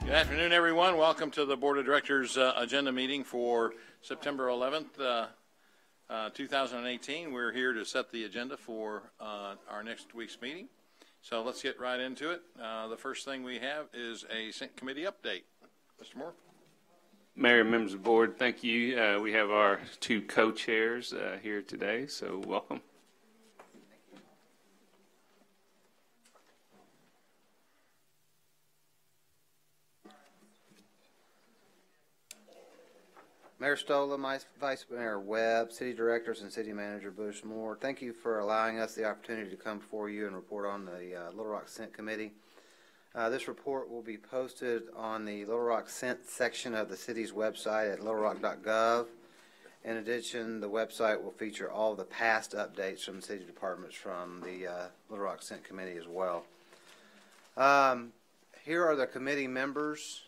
Good afternoon, everyone. Welcome to the Board of Directors agenda meeting for September 11th, 2018. We're here to set the agenda for our next week's meeting. So let's get right into it. The first thing we have is a Senate committee update. Mr. Moore. Mayor and members of the board, thank you. We have our two co-chairs here today, so welcome. Mayor Stola, Vice Mayor Webb, City Directors, and City Manager Bush Moore, thank you for allowing us the opportunity to come before you and report on the Little Rock Senate Committee. This report will be posted on the Little Rock Senate section of the city's website at littlerock.gov. In addition, the website will feature all the past updates from city departments from the Little Rock Senate Committee as well. Here are the committee members.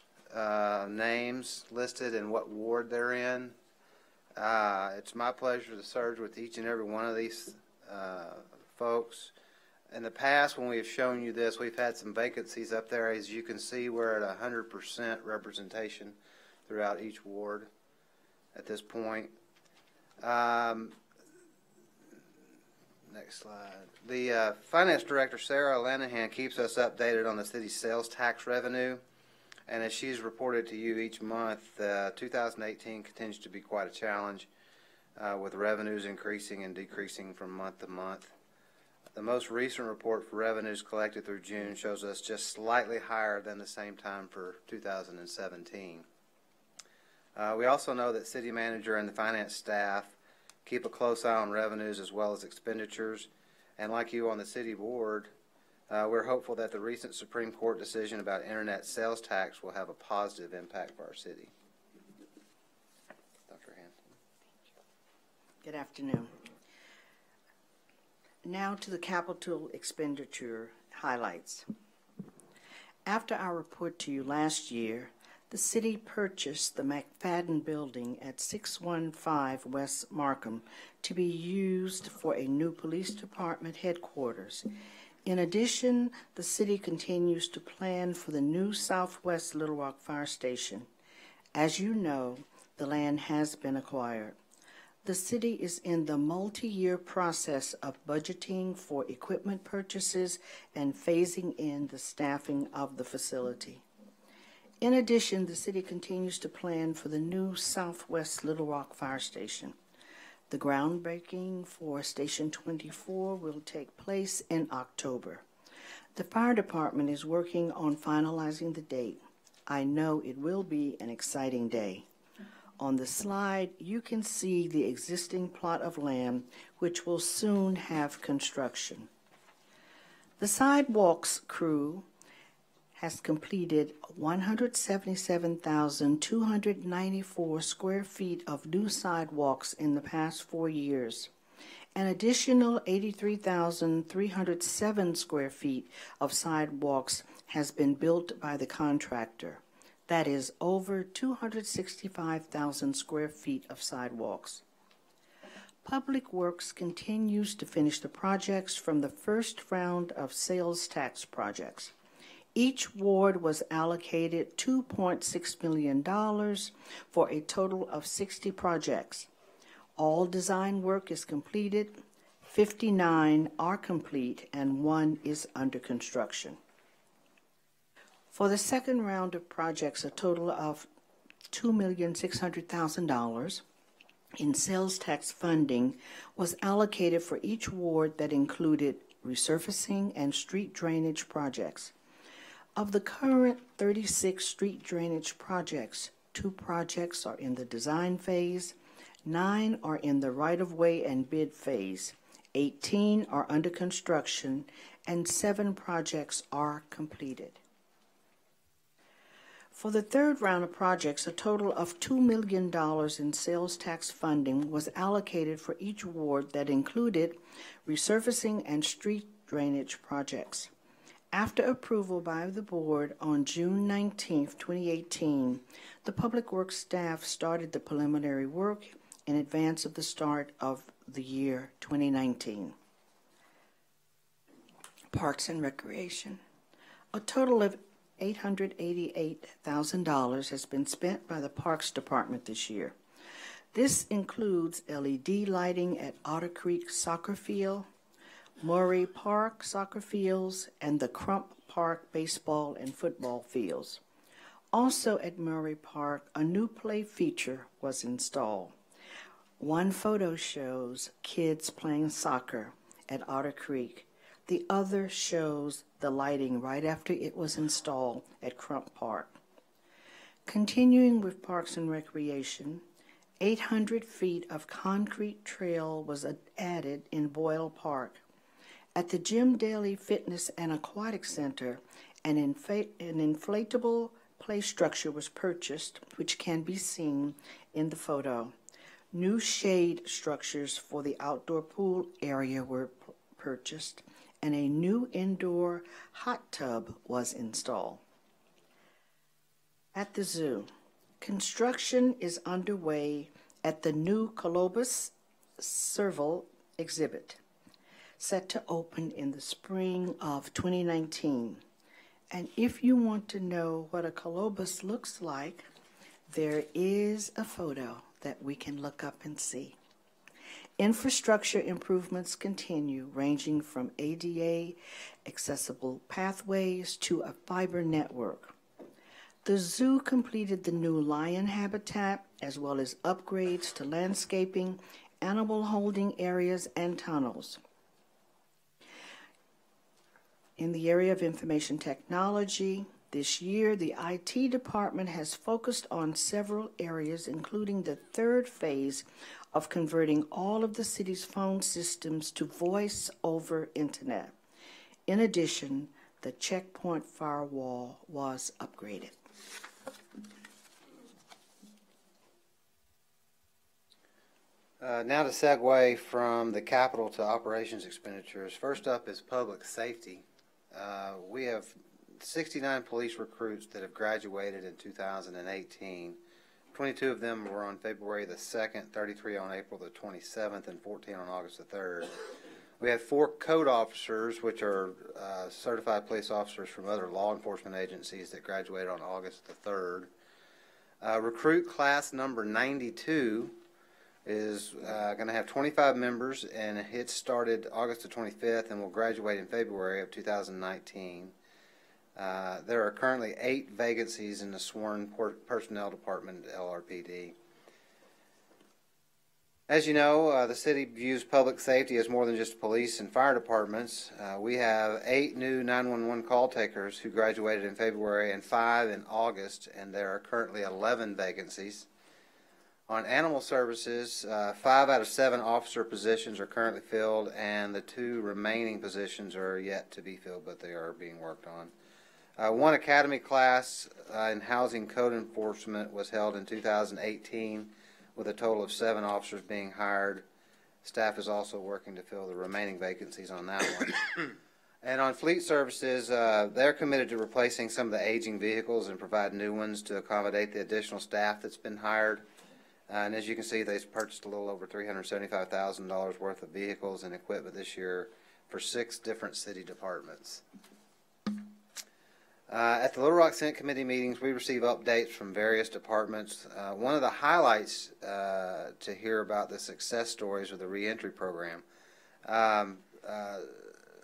Names listed and what ward they're in. It's my pleasure to serve with each and every one of these folks. In the past, when we have shown you this, we've had some vacancies up there. As you can see, we're at 100% representation throughout each ward at this point. Next slide. The Finance Director, Sarah Lanahan, keeps us updated on the city's sales tax revenue. And as she's reported to you each month, 2018 continues to be quite a challenge with revenues increasing and decreasing from month to month. The most recent report for revenues collected through June shows us just slightly higher than the same time for 2017. We also know that City Manager and the finance staff keep a close eye on revenues as well as expenditures. And like you on the City Board, we're hopeful that the recent Supreme Court decision about internet sales tax will have a positive impact for our city. Dr. Hampton. Good afternoon. Now to the capital expenditure highlights. After our report to you last year, the city purchased the McFadden building at 615 West Markham to be used for a new police department headquarters. In addition, the city continues to plan for the new Southwest Little Rock Fire Station. As you know, the land has been acquired. The city is in the multi-year process of budgeting for equipment purchases and phasing in the staffing of the facility. In addition, the city continues to plan for the new Southwest Little Rock Fire Station. The groundbreaking for Station 24 will take place in October. The fire department is working on finalizing the date. I know it will be an exciting day. On the slide, you can see the existing plot of land, which will soon have construction. The sidewalks crew has completed 177,294 square feet of new sidewalks in the past 4 years. An additional 83,307 square feet of sidewalks has been built by the contractor. That is over 265,000 square feet of sidewalks. Public Works continues to finish the projects from the first round of sales tax projects. Each ward was allocated $2.6 million for a total of 60 projects. All design work is completed, 59 are complete, and 1 is under construction. For the second round of projects, a total of $2,600,000 in sales tax funding was allocated for each ward that included resurfacing and street drainage projects. Of the current 36 street drainage projects, 2 projects are in the design phase, 9 are in the right-of-way and bid phase, 18 are under construction, and 7 projects are completed. For the third round of projects, a total of $2 million in sales tax funding was allocated for each ward that included resurfacing and street drainage projects. After approval by the board on June 19, 2018, the Public Works staff started the preliminary work in advance of the start of the year 2019. Parks and Recreation. A total of $888,000 has been spent by the Parks Department this year. This includes LED lighting at Otter Creek Soccer Field, Murray Park Soccer Fields, and the Crump Park baseball and football fields. Also at Murray Park, a new play feature was installed. One photo shows kids playing soccer at Otter Creek. The other shows the lighting right after it was installed at Crump Park. Continuing with Parks and Recreation, 800 feet of concrete trail was added in Boyle Park. At the Jim Daly Fitness and Aquatic Center, an inflatable play structure was purchased, which can be seen in the photo. New shade structures for the outdoor pool area were purchased, and a new indoor hot tub was installed. At the zoo, construction is underway at the new Colobus Serval exhibit, set to open in the spring of 2019. And if you want to know what a colobus looks like, there is a photo that we can look up and see. Infrastructure improvements continue, ranging from ADA accessible pathways to a fiber network. The zoo completed the new lion habitat, as well as upgrades to landscaping, animal holding areas, and tunnels. In the area of information technology, this year the IT department has focused on several areas, including the third phase of converting all of the city's phone systems to voice over internet. In addition, the checkpoint firewall was upgraded. Now to segue from the capital to operations expenditures. First up is public safety. We have 69 police recruits that have graduated in 2018. 22 of them were on February the 2nd, 33 on April the 27th, and 14 on August the 3rd. We have 4 code officers, which are certified police officers from other law enforcement agencies that graduated on August the 3rd. Recruit class number 92 is going to have 25 members, and it started August the 25th and will graduate in February of 2019. There are currently 8 vacancies in the sworn personnel department at LRPD. As you know, the city views public safety as more than just police and fire departments. We have 8 new 911 call takers who graduated in February and 5 in August, and there are currently 11 vacancies. On animal services, 5 out of 7 officer positions are currently filled, and the 2 remaining positions are yet to be filled, but they are being worked on. 1 academy class in housing code enforcement was held in 2018, with a total of 7 officers being hired. Staff is also working to fill the remaining vacancies on that one. And on fleet services, they're committed to replacing some of the aging vehicles and provide new ones to accommodate the additional staff that's been hired. And as you can see, they've purchased a little over $375,000 worth of vehicles and equipment this year for 6 different city departments. At the Little Rock Senate Committee meetings, we receive updates from various departments. One of the highlights to hear about the success stories of the reentry program.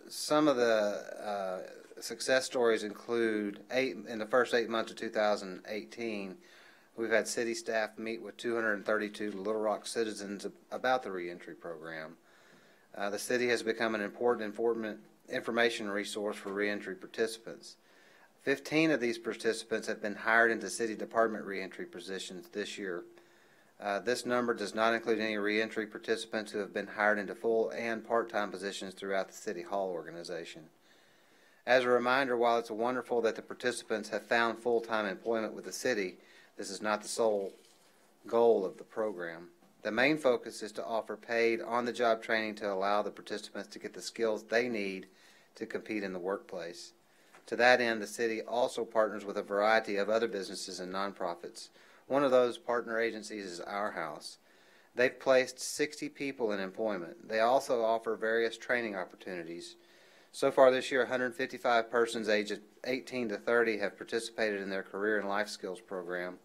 Some of the success stories include in the first 8 months of 2018, we've had city staff meet with 232 Little Rock citizens about the reentry program. The city has become an important information resource for reentry participants. 15 of these participants have been hired into city department reentry positions this year. This number does not include any reentry participants who have been hired into full and part-time positions throughout the City Hall organization. As a reminder, while it's wonderful that the participants have found full-time employment with the city, this is not the sole goal of the program. The main focus is to offer paid on-the-job training to allow the participants to get the skills they need to compete in the workplace. To that end, the city also partners with a variety of other businesses and nonprofits. One of those partner agencies is Our House. They've placed 60 people in employment. They also offer various training opportunities. So far this year, 155 persons aged 18 to 30 have participated in their career and life skills program.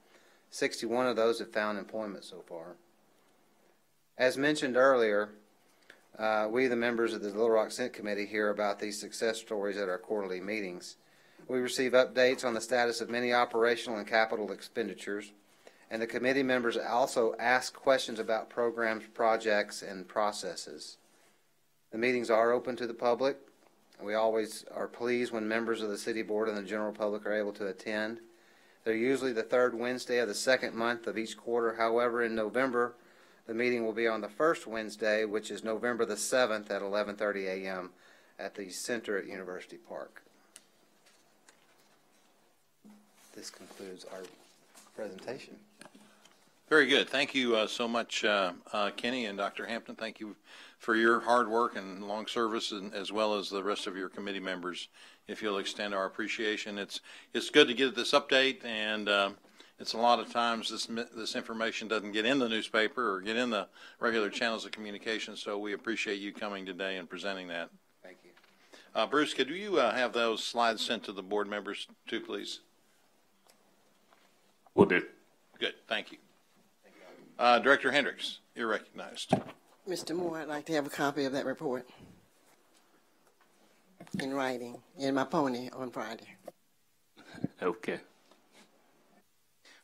61 of those have found employment so far. As mentioned earlier, we, the members of the Little Rock Senate Committee, hear about these success stories at our quarterly meetings. We receive updates on the status of many operational and capital expenditures, and the committee members also ask questions about programs, projects, and processes. The meetings are open to the public. We always are pleased when members of the City Board and the general public are able to attend. They're usually the third Wednesday of the second month of each quarter. However, in November, the meeting will be on the first Wednesday, which is November the 7th at 11:30 a.m. at the Center at University Park. This concludes our presentation. Very good. Thank you so much, Kenny and Dr. Hampton. Thank you for your hard work and long service, and as well as the rest of your committee members. If you'll extend our appreciation, it's good to get this update, and it's a lot of times this information doesn't get in the newspaper or get in the regular channels of communication. So we appreciate you coming today and presenting that. Thank you. Bruce, could you have those slides sent to the board members too, please? Will do. Good. Thank you. Director Hendricks, you're recognized. Mr. Moore, I'd like to have a copy of that report in writing in my pony on Friday. Okay.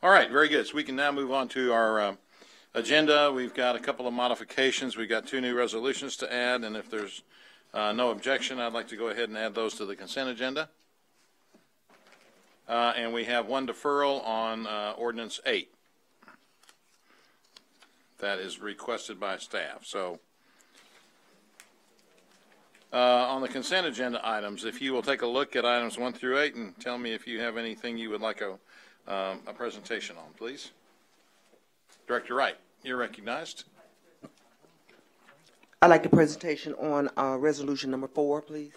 All right, very good. So we can now move on to our agenda. We've got a couple of modifications. We've got 2 new resolutions to add, and if there's no objection, I'd like to go ahead and add those to the consent agenda. And we have 1 deferral on Ordinance 8. That is requested by staff. So on the consent agenda items, if you will take a look at items 1 through 8 and tell me if you have anything you would like a presentation on, please. Director Wright, you're recognized. I'd like the presentation on resolution number 4, please.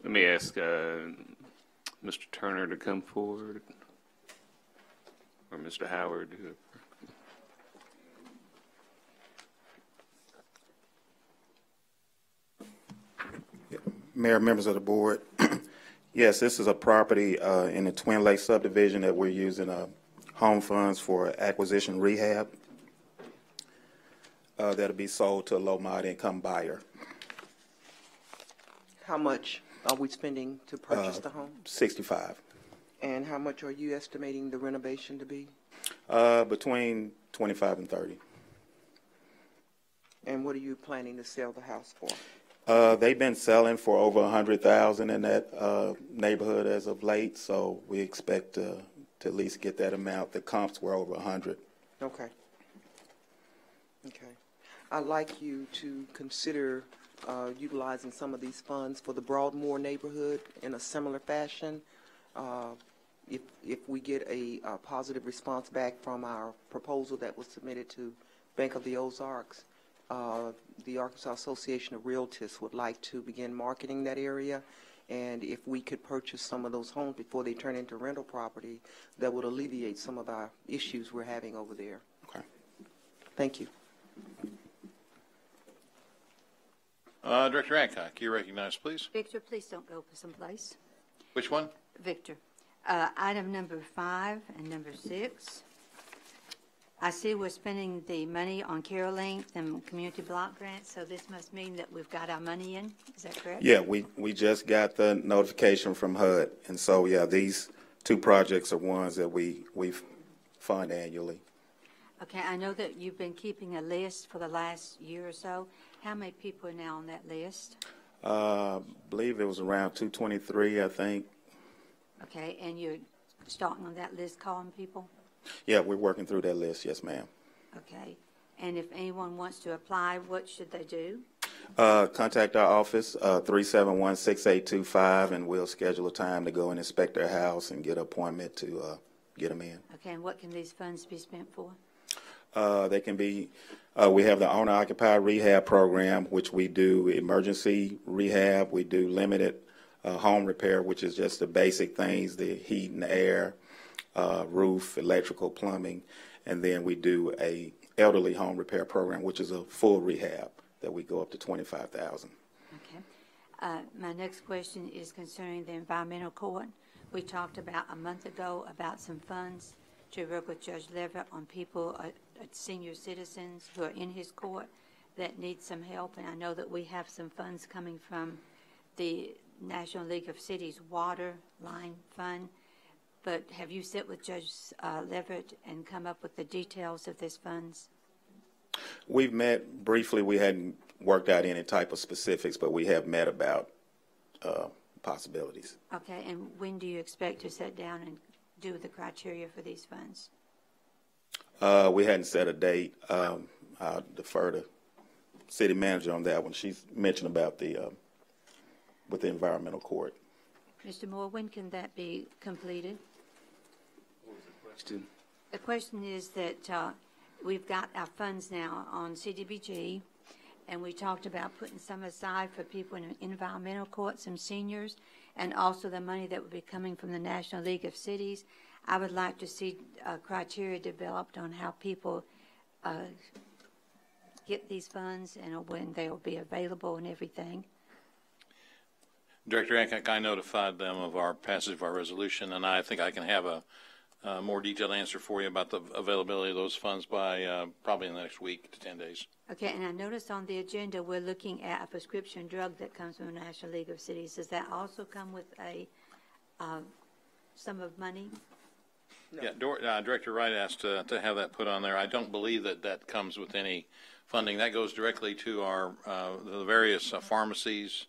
Let me ask Mr. Turner to come forward, or Mr. Howard. Mayor, members of the board, yes, this is a property in the Twin Lake subdivision that we're using home funds for acquisition rehab that'll be sold to a low mod income buyer. How much are we spending to purchase the home? 65. And how much are you estimating the renovation to be? Between 25 and 30. And what are you planning to sell the house for? They've been selling for over 100,000 in that neighborhood as of late, so we expect to at least get that amount. The comps were over 100. Okay. Okay. I'd like you to consider utilizing some of these funds for the Broadmoor neighborhood in a similar fashion. If we get a positive response back from our proposal that was submitted to Bank of the Ozarks, the Arkansas Association of Realtors would like to begin marketing that area, and if we could purchase some of those homes before they turn into rental property, that would alleviate some of our issues we're having over there. Okay. Thank you. Director Adcock, you're recognized, please. Victor, please don't go someplace. Which one? Victor, item number 5 and number 6. I see we're spending the money on CareLink and community block grants, so this must mean that we've got our money in. Is that correct? Yeah, we just got the notification from HUD, and so yeah, these 2 projects are ones that we fund annually. Okay, I know that you've been keeping a list for the last year or so. How many people are now on that list? I believe it was around 223, I think. Okay, and you're starting on that list calling people? Yeah, we're working through that list, yes, ma'am. Okay, and if anyone wants to apply, what should they do? Contact our office, 371-6825, and we'll schedule a time to go and inspect their house and get an appointment to get them in. Okay, and what can these funds be spent for? They can be, we have the owner-occupied rehab program, which we do emergency rehab. We do limited home repair, which is just the basic things, the heat and the air, roof, electrical, plumbing. And then we do a elderly home repair program, which is a full rehab that we go up to 25,000. Okay. My next question is concerning the environmental court. We talked about a month ago about some funds to work with Judge Leverett on people, senior citizens who are in his court that need some help. And I know that we have some funds coming from the National League of Cities Water Line Fund. But have you sit with Judge Leverett and come up with the details of these funds? We've met briefly. We hadn't worked out any type of specifics, but we have met about possibilities. Okay, and when do you expect to sit down and do the criteria for these funds? We hadn't set a date. I'll defer to city manager on that one. She's mentioned about with the environmental court. Mr. Moore, when can that be completed? Question. The question is that we've got our funds now on CDBG, and we talked about putting some aside for people in environmental court, some seniors, and also the money that would be coming from the National League of Cities. I would like to see criteria developed on how people get these funds and when they will be available and everything. Director Hancock, I notified them of our passage of our resolution, and I think I can have a more detailed answer for you about the availability of those funds by probably in the next week to 10 days. Okay, and I noticed on the agenda we're looking at a prescription drug that comes from the National League of Cities. Does that also come with a sum of money? No. Yeah, Director Wright asked to have that put on there. I don't believe that comes with any funding. That goes directly to our the various pharmacies.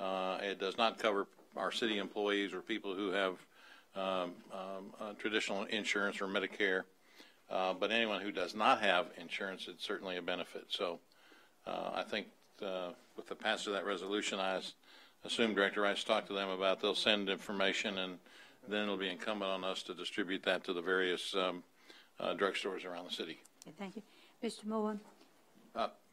It does not cover our city employees or people who have traditional insurance or Medicare, but anyone who does not have insurance, it's certainly a benefit. So I think with the passage of that resolution, I assume Director Rice talked to them about they'll send information, and then it'll be incumbent on us to distribute that to the various drugstores around the city. Okay, thank you. Mr. Moore,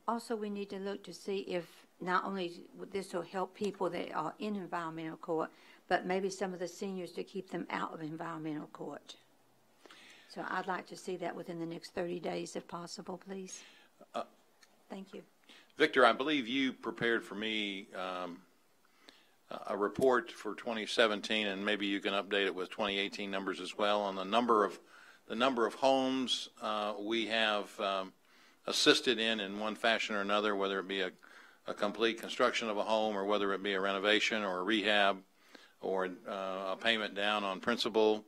also we need to look to see if not only this will help people that are in environmental court, but maybe some of the seniors to keep them out of environmental court. So I'd like to see that within the next 30 days if possible, please. Thank you. Victor, I believe you prepared for me a report for 2017, and maybe you can update it with 2018 numbers as well on the number of homes we have assisted in one fashion or another, whether it be a complete construction of a home or whether it be a renovation or a rehab or a payment down on principal,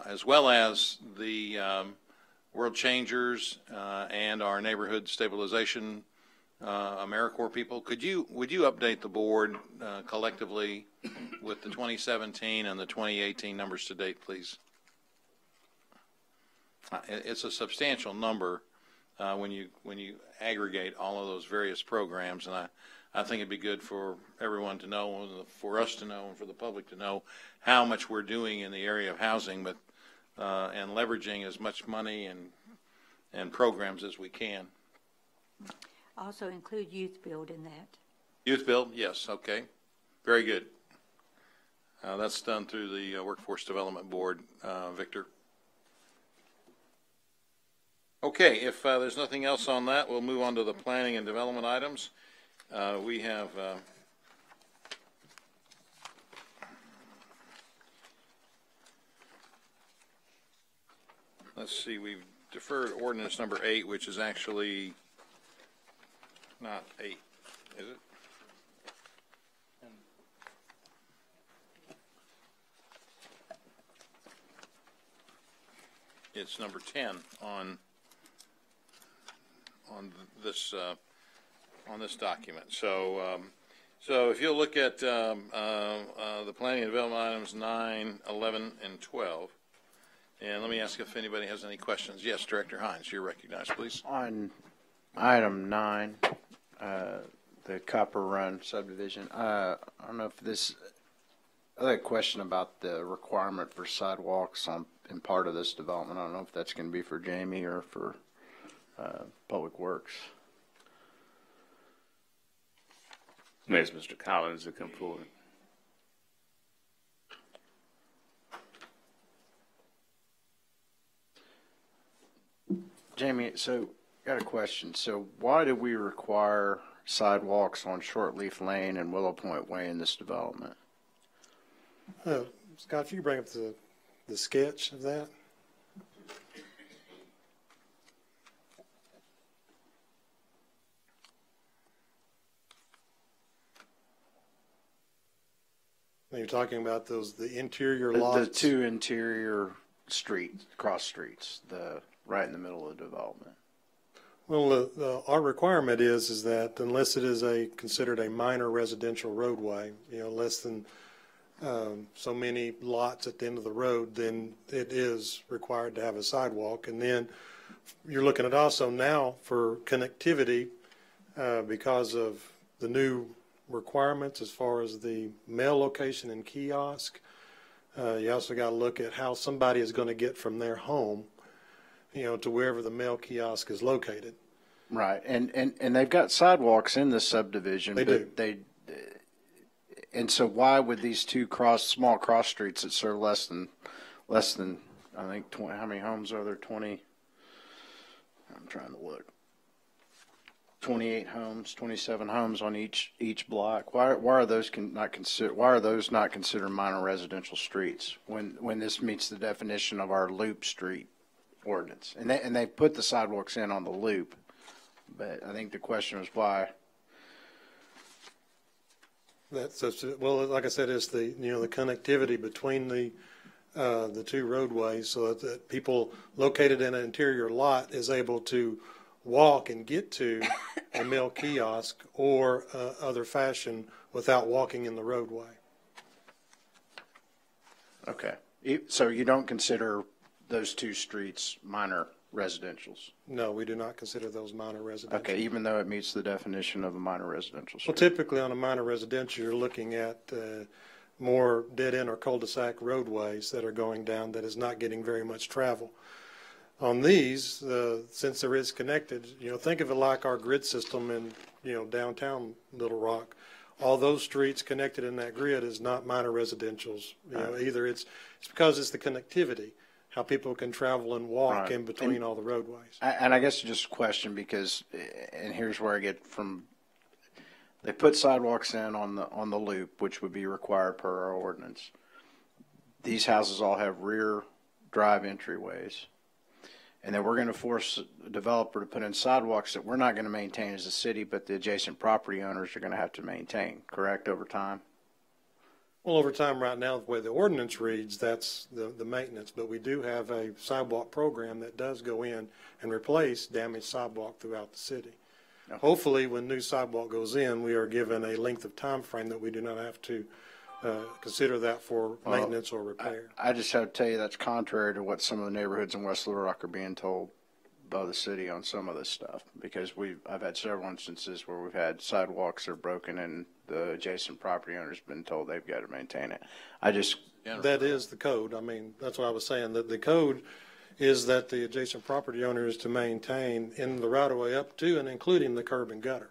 as well as the World Changers and our neighborhood stabilization AmeriCorps people. Would you update the board collectively with the 2017 and the 2018 numbers to date, please? It's a substantial number when you aggregate all of those various programs, and I think it'd be good for everyone to know, for us to know, and for the public to know how much we're doing in the area of housing, but and leveraging as much money and programs as we can. Also include Youth Build in that. Youth Build, yes, okay, very good. That's done through the Workforce Development Board, Victor. Okay, if there's nothing else on that, we'll move on to the planning and development items. We have let's see, we've deferred ordinance number 8, which is actually not 8, is it? It's number 10 on this document. So so if you'll look at the planning and development items 9, 11, and 12, and let me ask if anybody has any questions. Yes, Director Hines, you're recognized, please. On item 9, the Copper Run subdivision, I don't know if this, I had a question about the requirement for sidewalks in part of this development. I don't know if that's going to be for Jamie or for Public Works. May Mr. Collins to come forward. Jamie, so got a question. So why do we require sidewalks on Shortleaf Lane and Willow Point Way in this development? Scott, if you bring up the sketch of that. You're talking about the interior lots? The two interior streets, cross streets, right in the middle of the development. Well, our requirement is that unless it is considered a minor residential roadway, less than so many lots at the end of the road, then it is required to have a sidewalk. And then you're looking at also now for connectivity because of the new requirements as far as the mail location and kiosk. You also got to look at how somebody is going to get from their home, to wherever the mail kiosk is located. Right, and they've got sidewalks in this subdivision. They do. And so why would these two small cross streets that serve less than I think 20, how many homes are there? 20. I'm trying to look. 28 homes, 27 homes on each block. Why are those not considered minor residential streets when this meets the definition of our loop street ordinance? And they put the sidewalks in on the loop, but I think the question was why. Well, like I said, it's the connectivity between the two roadways, so that people located in an interior lot is able to walk and get to a mail kiosk or other fashion without walking in the roadway. Okay, so you don't consider those two streets minor residentials? No, we do not consider those minor residential. Okay, even though it meets the definition of a minor residential street. Well, typically on a minor residential, you're looking at more dead-end or cul-de-sac roadways that are going down that is not getting very much travel. On these, since there is connected, think of it like our grid system in, downtown Little Rock. All those streets connected in that grid is not minor residentials. Either it's because it's the connectivity, how people can travel and walk in between all the roadways. And I guess just a question because, and here's where I get from. They put sidewalks in on the loop, which would be required per our ordinance. These houses all have rear drive entryways. And then we're going to force a developer to put in sidewalks that we're not going to maintain as a city, but the adjacent property owners are going to have to maintain, correct, over time? Well, over time right now, the way the ordinance reads, that's the maintenance. But we do have a sidewalk program that does go in and replace damaged sidewalk throughout the city. Okay. Hopefully, when new sidewalk goes in, we are given a length of time frame that we do not have to consider that for maintenance or repair. I just have to tell you that's contrary to what some of the neighborhoods in West Little Rock are being told by the city on some of this stuff, because I've had several instances where we've had sidewalks that are broken and the adjacent property owner's been told they've got to maintain it. That is the code. I mean, that's what I was saying, that the code is that the adjacent property owner is to maintain in the right of way up to and including the curb and gutter.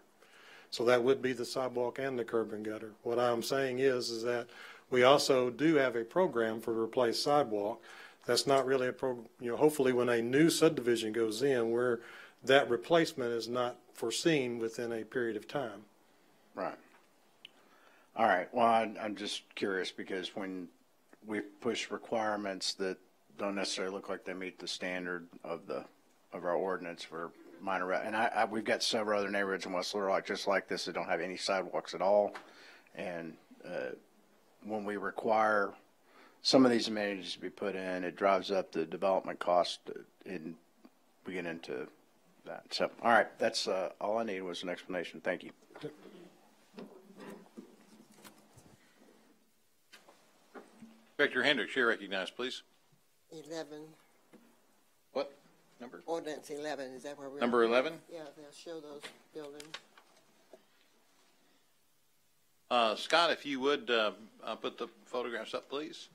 So that would be the sidewalk and the curb and gutter. What I'm saying is that we also do have a program for replace sidewalk. That's not really hopefully when a new subdivision goes in where that replacement is not foreseen within a period of time. Right. All right. Well, I'm just curious because when we push requirements that don't necessarily look like they meet the standard of our ordinance for minor, and we've got several other neighborhoods in West Little Rock just like this that don't have any sidewalks at all, and when we require some of these amenities to be put in, it drives up the development cost, and we get into that. So, all right, that's all I need was an explanation. Thank you. Director Hendricks, you're recognized, please. 11. What number? Ordinance 11. Is that where we're Number 11? Yeah, they'll show those buildings. Scott, if you would put the photographs up, please.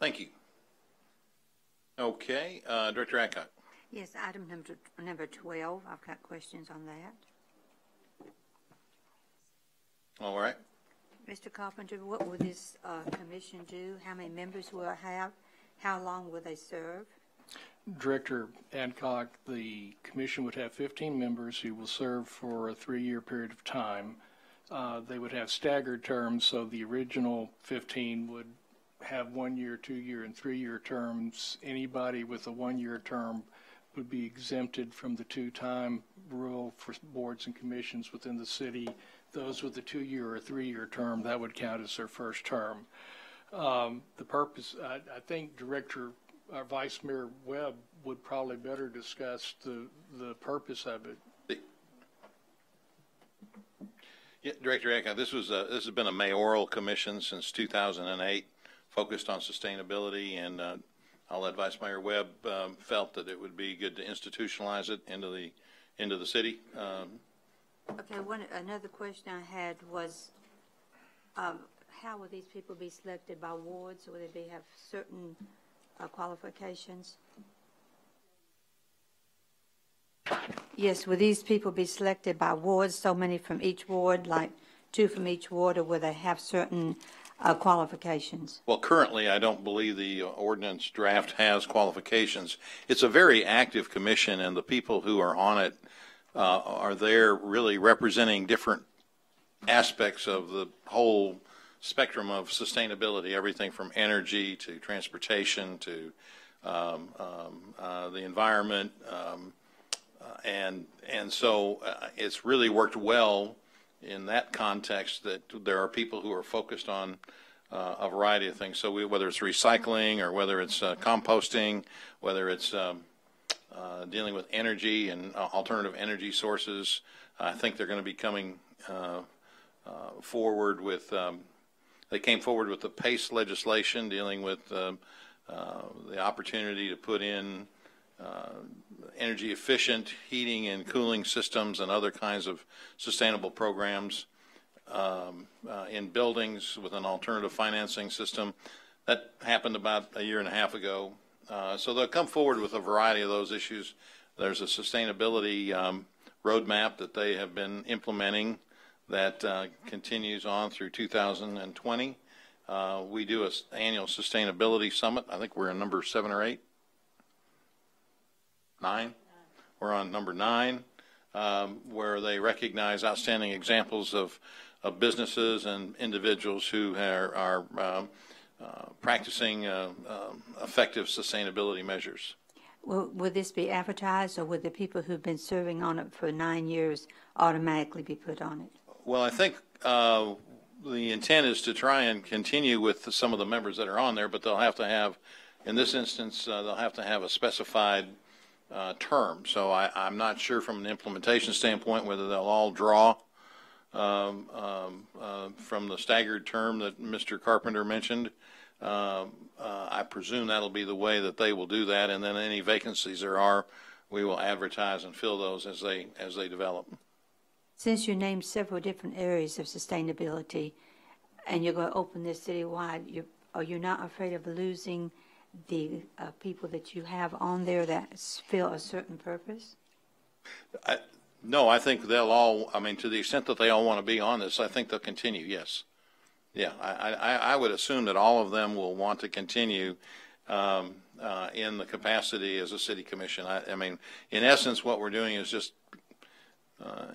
Thank you. Okay, Director Adcock. Yes, item number 12, I've got questions on that. All right. Mr. Carpenter, what will this commission do? How many members will it have? How long will they serve? Director Adcock, the commission would have 15 members who will serve for a 3-year period of time. They would have staggered terms, so the original 15 would have 1-year, 2-year, and 3-year terms. Anybody with a 1-year term would be exempted from the 2-time rule for boards and commissions within the city. Those with a 2-year or 3-year term, that would count as their first term. The purpose, I think Vice Mayor Webb would probably better discuss the purpose of it. Yeah, Director Adcock, this has been a mayoral commission since 2008, focused on sustainability, and I'll let Vice Mayor Webb felt that it would be good to institutionalize it into the city. Okay, another question I had was, how will these people be selected by wards? Will they have certain qualifications? Yes, will these people be selected by wards, so many from each ward, like 2 from each ward, or will they have certain qualifications? Well, currently, I don't believe the ordinance draft has qualifications. It's a very active commission, and the people who are on it are there really representing different aspects of the whole spectrum of sustainability, everything from energy to transportation to the environment. And so it's really worked well in that context that there are people who are focused on a variety of things. So whether it's recycling or whether it's composting, whether it's dealing with energy and alternative energy sources, I think they're going to be coming forward with, they came forward with the PACE legislation dealing with the opportunity to put in energy efficient heating and cooling systems and other kinds of sustainable programs in buildings with an alternative financing system. That happened about 1.5 years ago. So they'll come forward with a variety of those issues. There's a sustainability roadmap that they have been implementing that continues on through 2020. We do an annual sustainability summit. I think we're in number 7 or 8. 9. We're on number 9, where they recognize outstanding examples of businesses and individuals who are practicing effective sustainability measures. Will this be advertised, or will the people who've been serving on it for 9 years automatically be put on it? Well, I think the intent is to try and continue with some of the members that are on there, but they'll have to have, in this instance, they'll have to have a specified term. So I'm not sure from an implementation standpoint whether they'll all draw from the staggered term that Mr. Carpenter mentioned. I presume that'll be the way that they will do that, and then any vacancies there are, we will advertise and fill those as they develop. Since you named several different areas of sustainability, and you're going to open this citywide, are you not afraid of losing the people that you have on there that fill a certain purpose? No, I think they'll all, I mean, to the extent that they all want to be on this, I think they'll continue, yes. Yeah, I would assume that all of them will want to continue in the capacity as a city commission. I mean, in essence, what we're doing is just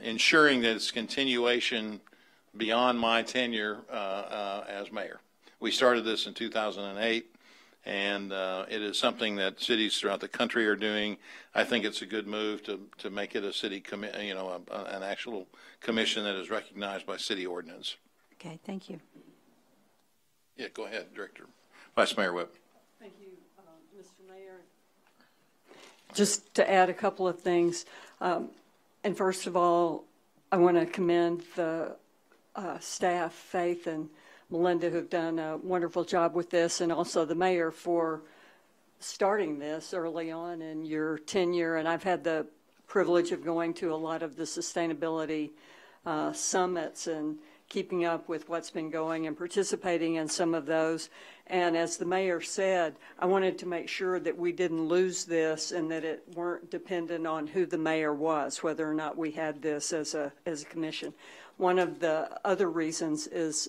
ensuring that it's continuation beyond my tenure as mayor. We started this in 2008, and it is something that cities throughout the country are doing. I think it's a good move to make it a city, an actual commission that is recognized by city ordinance. Okay, thank you. Yeah, go ahead, Director. Vice Mayor Webb. Thank you, Mr. Mayor. Just to add a couple of things. And first of all, I want to commend the staff, Faith and Melinda, who've done a wonderful job with this, and also the mayor for starting this early on in your tenure. And I've had the privilege of going to a lot of the sustainability summits, and keeping up with what's been going and participating in some of those. And as the mayor said, I wanted to make sure that we didn't lose this and that it weren't dependent on who the mayor was, whether or not we had this as a commission. One of the other reasons is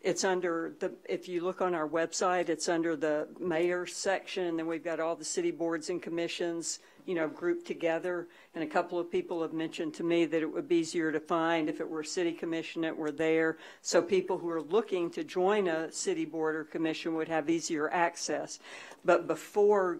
it's under the, if you look on our website, it's under the mayor section, and then we've got all the city boards and commissions, you know, grouped together. And a couple of people have mentioned to me that it would be easier to find if it were a city commission that were there. So people who are looking to join a city board or commission would have easier access. But before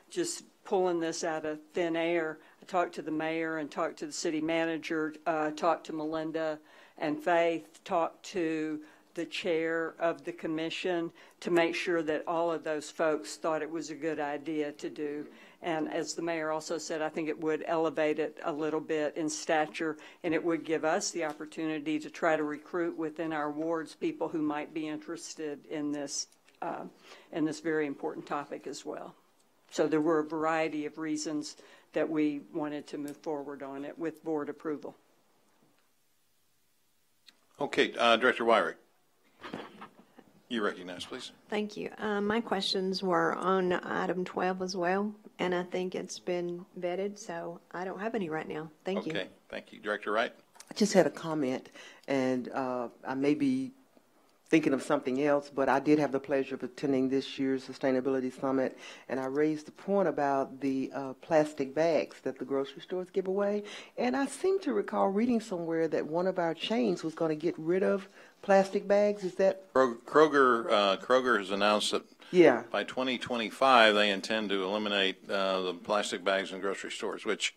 just pulling this out of thin air, I talked to the mayor and talked to the city manager, talked to Melinda and Faith, talked to the chair of the commission to make sure that all of those folks thought it was a good idea to do. And as the mayor also said, I think it would elevate it a little bit in stature, and it would give us the opportunity to try to recruit within our wards people who might be interested in this very important topic as well. So there were a variety of reasons that we wanted to move forward on it with board approval. Okay, Director Wyrick. You recognize, please. Thank you. My questions were on item 12 as well, and I think it's been vetted, so I don't have any right now. Thank you. Okay, thank you. Director Wright? I just had a comment, and I may be thinking of something else, but I did have the pleasure of attending this year's Sustainability Summit, and I raised the point about the plastic bags that the grocery stores give away. And I seem to recall reading somewhere that one of our chains was going to get rid of plastic bags. Is that? Kroger has announced that by 2025 they intend to eliminate the plastic bags in grocery stores, which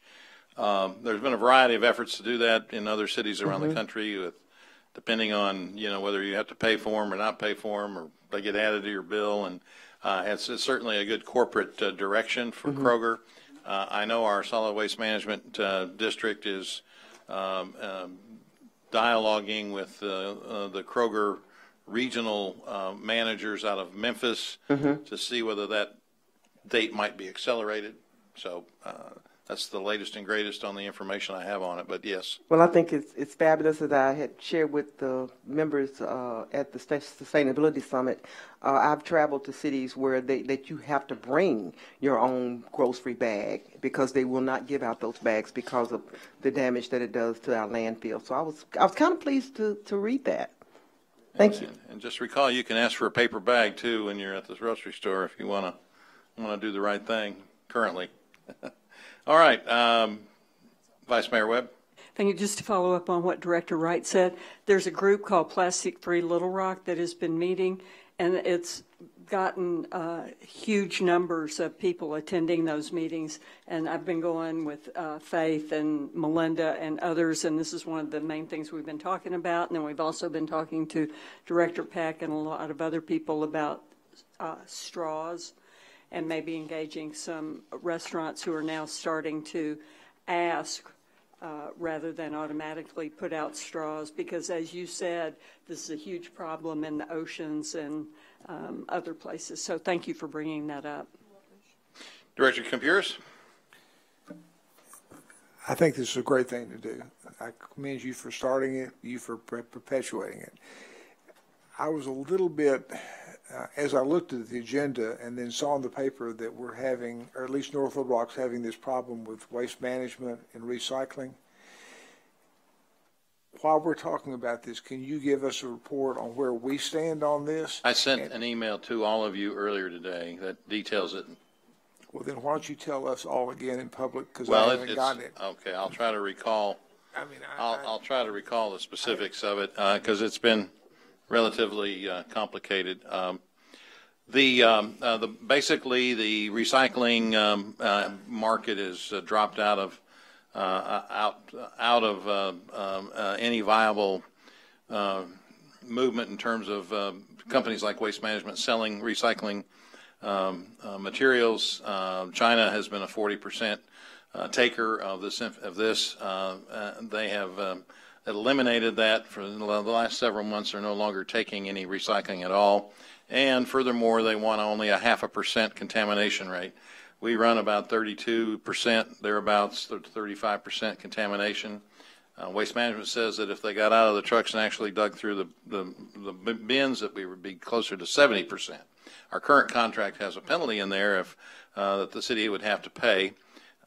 there's been a variety of efforts to do that in other cities around the country, with depending on, you know, whether you have to pay for them or not pay for them, or they get added to your bill. And it's certainly a good corporate direction for Kroger. I know our solid waste management district is dialoguing with the Kroger regional managers out of Memphis to see whether that date might be accelerated. So that's the latest and greatest on the information I have on it, but yes. Well, I think it's fabulous, as I had shared with the members at the Sustainability Summit. I've traveled to cities where that you have to bring your own grocery bag because they will not give out those bags because of the damage that it does to our landfill. So I was kind of pleased to read that. Thank you. And just recall, you can ask for a paper bag too when you're at the grocery store if you want to do the right thing currently. All right, Vice Mayor Webb. Thank you. Just to follow up on what Director Wright said, there's a group called Plastic Free Little Rock that has been meeting, and it's gotten huge numbers of people attending those meetings. And I've been going with Faith and Melinda and others, and this is one of the main things we've been talking about. And then we've also been talking to Director Peck and a lot of other people about straws, and maybe engaging some restaurants who are now starting to ask rather than automatically put out straws, because as you said, this is a huge problem in the oceans and other places. So thank you for bringing that up. Director Campuris? I think this is a great thing to do. I commend you for starting it, you for perpetuating it. I was a little bit, as I looked at the agenda and then saw in the paper that we're having, or at least North Little Rock's having this problem with waste management and recycling. While we're talking about this, can you give us a report on where we stand on this? I sent an email to all of you earlier today that details it. Well, then why don't you tell us all again in public, because well, I haven't gotten it. Okay, I'll try to recall. I mean, I'll try to recall the specifics of it because it's been relatively complicated. Basically the recycling market has dropped out of any viable movement in terms of companies like Waste Management selling recycling materials. China has been a 40% taker of this. They have eliminated that for the last several months. They're no longer taking any recycling at all. And furthermore, they want only a 0.5% contamination rate. We run about 32%, thereabouts, 35% contamination. Waste Management says that if they got out of the trucks and actually dug through the bins, that we would be closer to 70%. Our current contract has a penalty in there if that the city would have to pay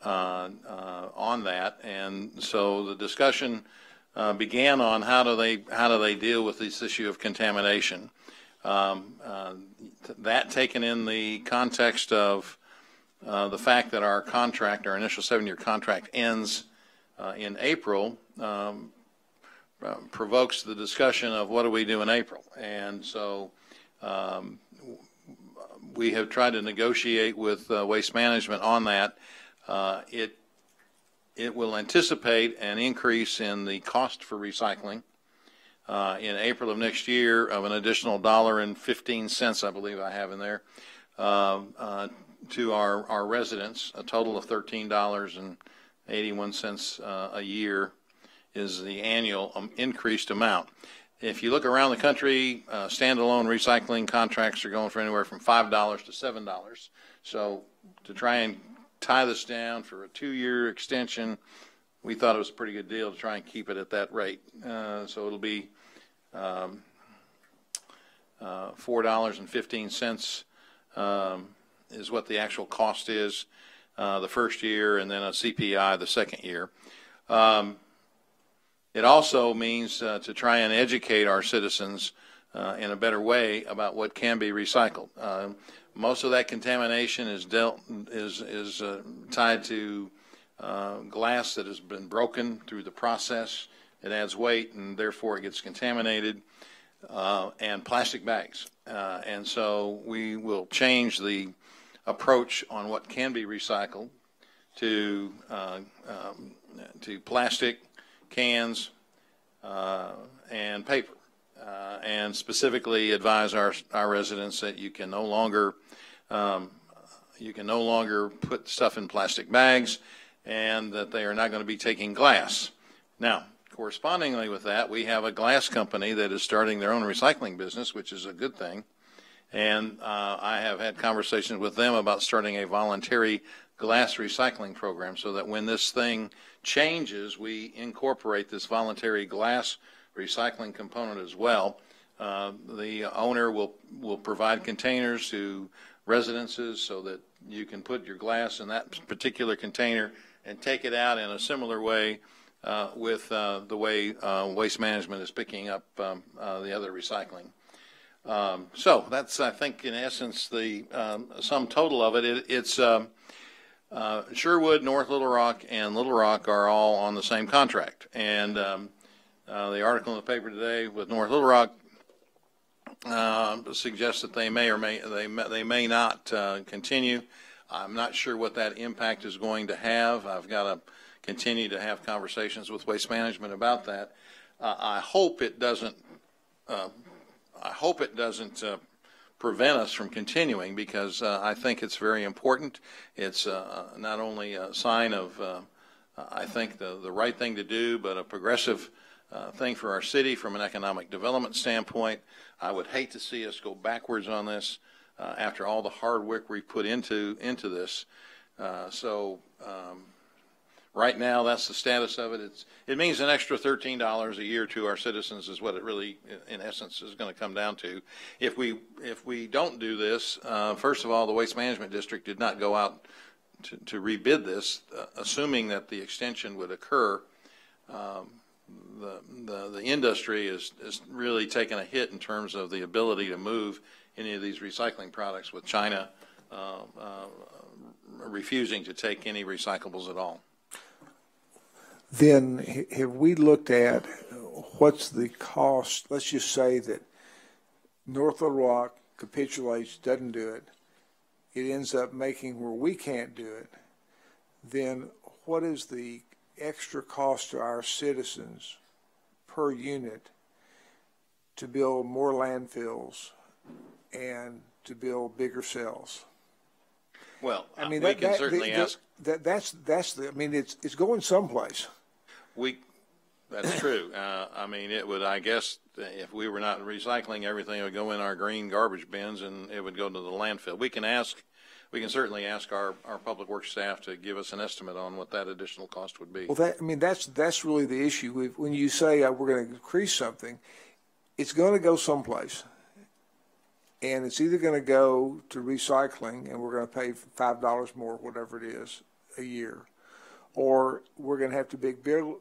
on that, and so the discussion began on how do they deal with this issue of contamination. That taken in the context of the fact that our contract, our initial 7-year contract, ends in April, provokes the discussion of what do we do in April. And so we have tried to negotiate with Waste Management on that. It will anticipate an increase in the cost for recycling in April of next year of an additional $1.15, I believe I have in there, to our residents. A total of $13.81 a year is the annual increased amount. If you look around the country, standalone recycling contracts are going for anywhere from $5 to $7. So to try and tie this down for a 2-year extension, we thought it was a pretty good deal to try and keep it at that rate. So it'll be $4.15 is what the actual cost is the first year, and then a CPI the second year. It also means to try and educate our citizens in a better way about what can be recycled. Most of that contamination is tied to glass that has been broken through the process. It adds weight, and therefore it gets contaminated, and plastic bags. And so we will change the approach on what can be recycled to plastic, cans, and paper, and specifically advise our residents that you can no longer put stuff in plastic bags, and that they are not going to be taking glass. Now, correspondingly with that, we have a glass company that is starting their own recycling business, which is a good thing. And I have had conversations with them about starting a voluntary glass recycling program so that when this thing changes, we incorporate this voluntary glass recycling component as well. The owner will provide containers to residences so that you can put your glass in that particular container and take it out in a similar way with the way Waste Management is picking up the other recycling. So that's, I think, in essence, the sum total of it. It's Sherwood, North Little Rock, and Little Rock are all on the same contract. And the article in the paper today with North Little Rock suggests that they may or may not continue. I'm not sure what that impact is going to have. I've got to continue to have conversations with Waste Management about that. I hope it doesn't. Prevent us from continuing, because I think it's very important. It's not only a sign of, I think, the right thing to do, but a progressive thing for our city from an economic development standpoint. I would hate to see us go backwards on this after all the hard work we put into this. Right now, that's the status of it. It means an extra $13 a year to our citizens is what it really, in essence, is going to come down to. If we don't do this, first of all, the Waste Management District did not go out to rebid this, assuming that the extension would occur. The industry is really taking a hit in terms of the ability to move any of these recycling products, with China refusing to take any recyclables at all. Then have we looked at what's the cost? Let's just say that North Little Rock capitulates, doesn't do it. It ends up making where we can't do it. Then what is the extra cost to our citizens per unit to build more landfills and to build bigger cells? Well, I mean, we can certainly ask. That's the. I mean, it's going someplace. That's true. I mean, it would. I guess if we were not recycling, everything would go in our green garbage bins, and it would go to the landfill. We can ask we can certainly ask our public works staff to give us an estimate on what that additional cost would be. Well, that's really the issue. When you say we're going to increase something, it's going to go someplace. And it's either going to go to recycling, and we're going to pay $5 more, whatever it is, a year, or we're going to have to build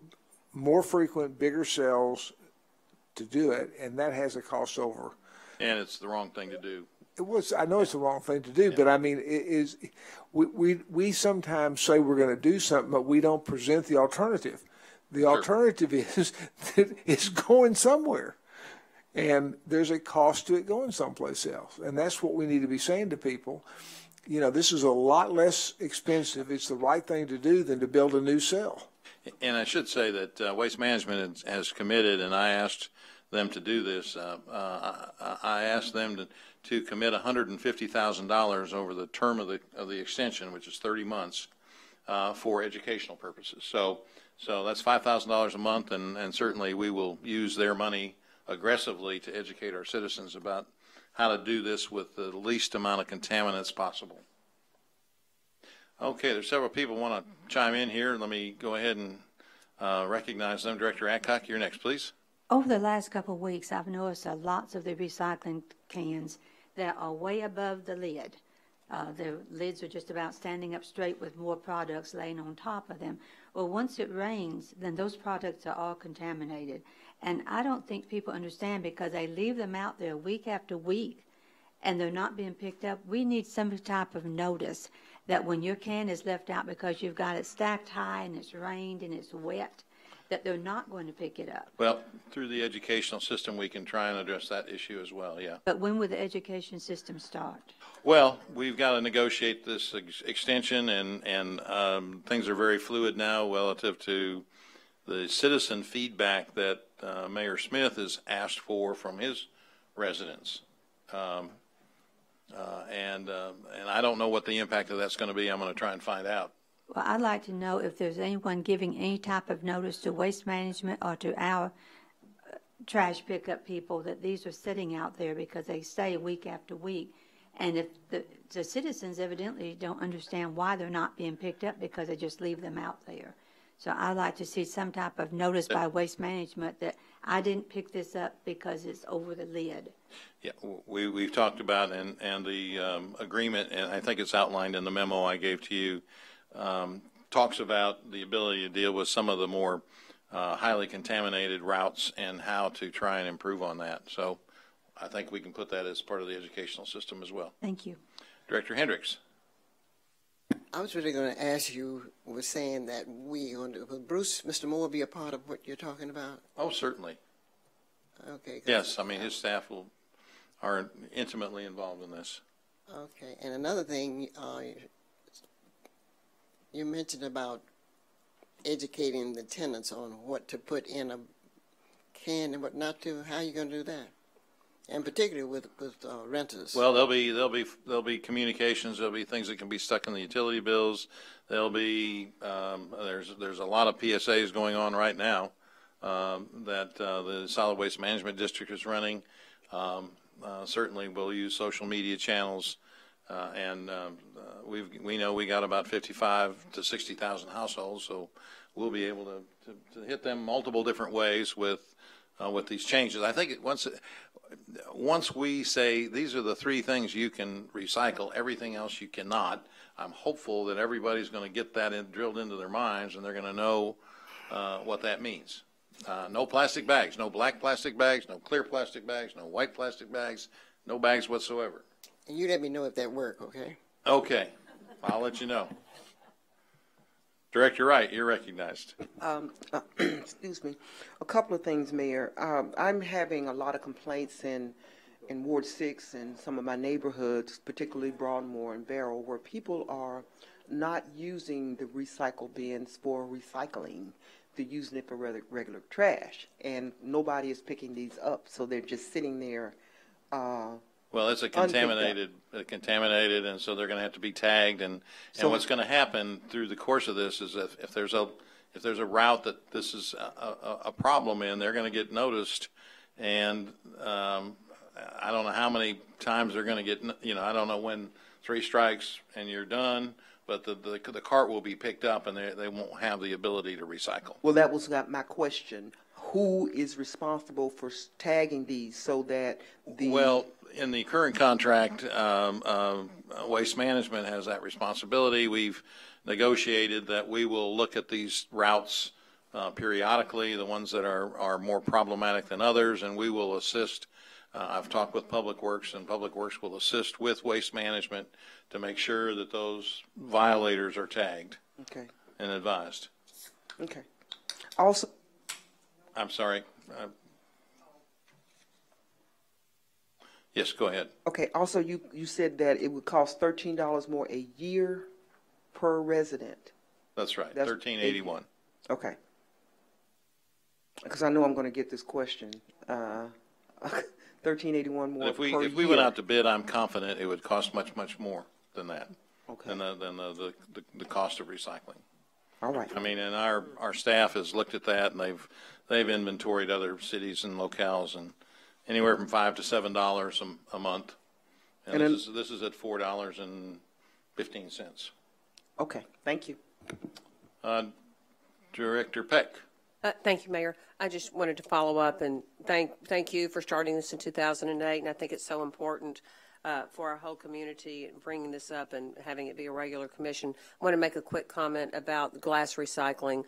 more frequent, bigger cells to do it, and that has a cost over. And it's the wrong thing to do. I know it's the wrong thing to do, but I mean, we sometimes say we're going to do something, but we don't present the alternative. The alternative is that it's going somewhere. And there's a cost to it going someplace else. And that's what we need to be saying to people. You know, this is a lot less expensive. It's the right thing to do than to build a new cell. And I should say that Waste Management has committed, and I asked them to do this. I asked them to commit $150,000 over the term of the extension, which is 30 months, for educational purposes. So that's $5,000 a month, and certainly we will use their money aggressively to educate our citizens about how to do this with the least amount of contaminants possible. Okay, there's several people want to chime in here. Let me go ahead and recognize them. Director Adcock, you're next, please. Over the last couple of weeks, I've noticed lots of the recycling cans that are way above the lid. The lids are just about standing up straight with more products laying on top of them. Well, once it rains, then those products are all contaminated. And I don't think people understand, because they leave them out there week after week and they're not being picked up. We need some type of notice that when your can is left out because you've got it stacked high and it's rained and it's wet, that they're not going to pick it up. Well, through the educational system, we can try and address that issue as well, yeah. But when will the education system start? Well, we've got to negotiate this extension, and things are very fluid now relative to the citizen feedback that Mayor Smith has asked for from his residents. And I don't know what the impact of that's going to be. I'm going to try and find out. Well, I'd like to know if there's anyone giving any type of notice to Waste Management or to our trash pickup people that these are sitting out there, because they stay week after week. And if the citizens evidently don't understand why they're not being picked up, because they just leave them out there. So I'd like to see some type of notice by Waste Management that I didn't pick this up because it's over the lid. Yeah, we've talked about, and the agreement, and I think it's outlined in the memo I gave to you, talks about the ability to deal with some of the more highly contaminated routes and how to try and improve on that. So I think we can put that as part of the educational system as well. Thank you. Director Hendricks. I was really going to ask you, was saying that will Bruce, Mr. Moore, be a part of what you're talking about? Oh, certainly. Okay. Yes, I mean, his staff are intimately involved in this. Okay, and another thing, you mentioned about educating the tenants on what to put in a can and what not to. How are you going to do that? And particularly with renters. Well, there'll be communications. There'll be things that can be stuck in the utility bills. There'll be there's a lot of PSAs going on right now that the Solid Waste Management District is running. Certainly, we'll use social media channels, and we know we got about 55 to 60,000 households, so we'll be able to hit them multiple different ways with these changes. I think once we say these are the three things you can recycle, everything else you cannot, I'm hopeful that everybody's going to get that drilled into their minds, and they're going to know what that means. No plastic bags, no black plastic bags, no clear plastic bags, no white plastic bags, no bags whatsoever. And you let me know if that works, okay? Okay. I'll let you know. Director Wright, you're recognized. Excuse me. A couple of things, Mayor. I'm having a lot of complaints in Ward 6 and some of my neighborhoods, particularly Broadmoor and Barrow, where people are not using the recycle bins for recycling. They're using it for regular trash, and nobody is picking these up, so they're just sitting there. Well, it's contaminated, and so they're going to have to be tagged. And what's going to happen through the course of this is that if there's a route that this is a problem in, they're going to get noticed. And I don't know how many times they're going to get. I don't know when 3 strikes and you're done, but the cart will be picked up and they won't have the ability to recycle. Well, that was my question. Who is responsible for tagging these so that the... Well, in the current contract, Waste Management has that responsibility. We've negotiated that we will look at these routes periodically, the ones that are more problematic than others, and we will assist. I've talked with Public Works, and Public Works will assist with Waste Management to make sure that those violators are tagged and advised. Okay. Also, I'm sorry. Yes, go ahead. Okay. Also, you said that it would cost $13 more a year per resident. That's right. $13.81. Okay. Because I know I'm going to get this question. $13.81 more If we per year. went out to bid, I'm confident it would cost much more than that. Okay. Than the cost of recycling. All right. I mean, and our staff has looked at that, and they've inventoried other cities and locales, and anywhere from $5 to7 a month. And this is at $4.15. Okay. Thank you. Director Peck. Thank you, Mayor. I just wanted to follow up and thank you for starting this in 2008, and I think it's so important for our whole community and bringing this up and having it be a regular commission. I want to make a quick comment about glass recycling.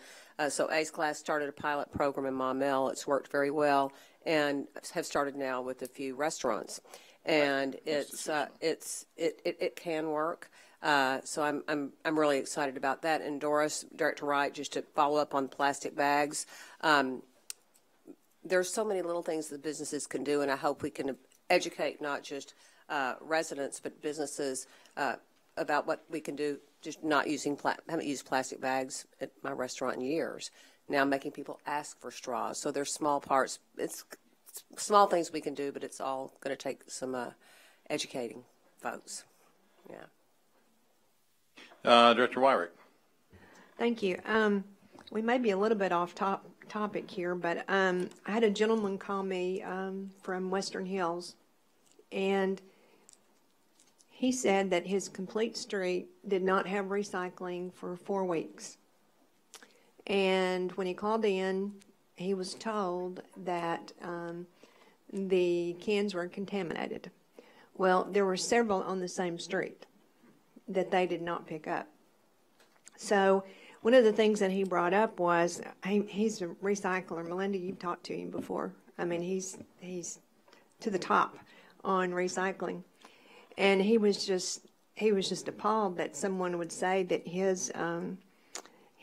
So ACE Glass started a pilot program in Maumelle. It's worked very well and have started now with a few restaurants. And it can work. So I'm really excited about that. And Doris, Director Wright, just to follow up on plastic bags. There's so many little things that businesses can do, and I hope we can educate not just residents but businesses about what we can do. Just not using haven't used plastic bags at my restaurant in years. Now making people ask for straws. So there's small parts. It's small things we can do, but it's all going to take some educating folks. Yeah. Director Wyrick. Thank you. We may be a little bit off topic here, but I had a gentleman call me from Western Hills, and he said that his complete street did not have recycling for 4 weeks. And when he called in, he was told that the cans were contaminated. Well, there were several on the same street that they did not pick up. So one of the things that he brought up was he's a recycler. Melinda, you've talked to him before. I mean, he's to the top on recycling, and he was just appalled that someone would say that his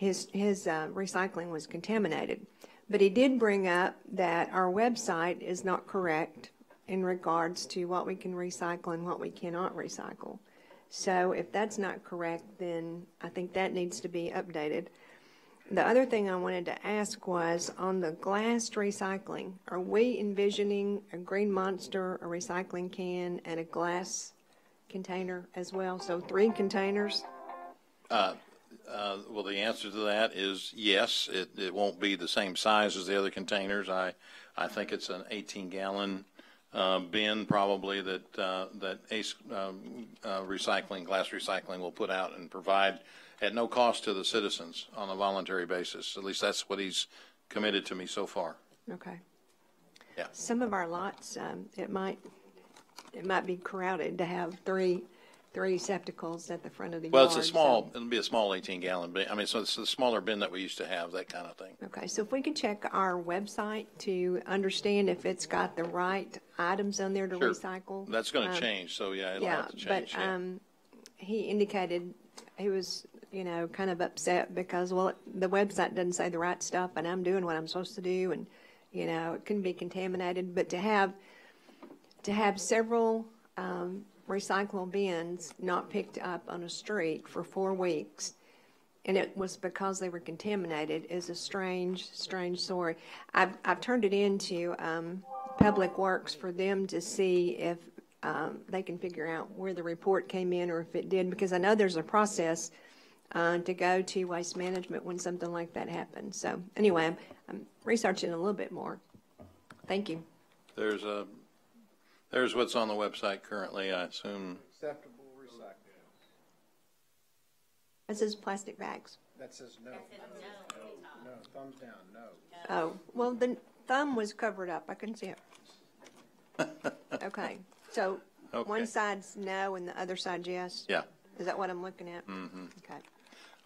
recycling was contaminated. But he did bring up that our website is not correct in regards to what we can recycle and what we cannot recycle. So if that's not correct, then I think that needs to be updated. The other thing I wanted to ask was on the glass recycling, are we envisioning a Green Monster, a recycling can, and a glass container as well? So 3 containers? Well, the answer to that is yes. It won't be the same size as the other containers. I think it's an 18-gallon bin probably that ACE recycling, glass recycling, will put out and provide at no cost to the citizens on a voluntary basis. At least that's what he's committed to me so far. Okay. Yeah. Some of our lots, it might be crowded to have three receptacles at the front of the Well, yard. It'll be a small 18-gallon bin. I mean, so it's the smaller bin that we used to have, that kind of thing. Okay, so if we could check our website to understand if it's got the right items on there to Sure. recycle. That's going to change, so yeah, it'll have to change. But he indicated he was, kind of upset because, well, the website doesn't say the right stuff, and I'm doing what I'm supposed to do, and, it couldn't be contaminated. But to have several recyclable bins not picked up on a street for 4 weeks, and it was because they were contaminated, is a strange story. I've turned it into Public Works for them to see if they can figure out where the report came in or if it did, because I know there's a process to go to Waste Management when something like that happens. So anyway, I'm researching a little bit more. Thank you. There's what's on the website currently, I assume. Acceptable recycling. It says plastic bags. That says no. No, thumbs down, no. Oh, well, the thumb was covered up. I couldn't see it. Okay, so Okay. one side's no and the other side's yes? Yeah. Is that what I'm looking at? Mm-hmm. Okay.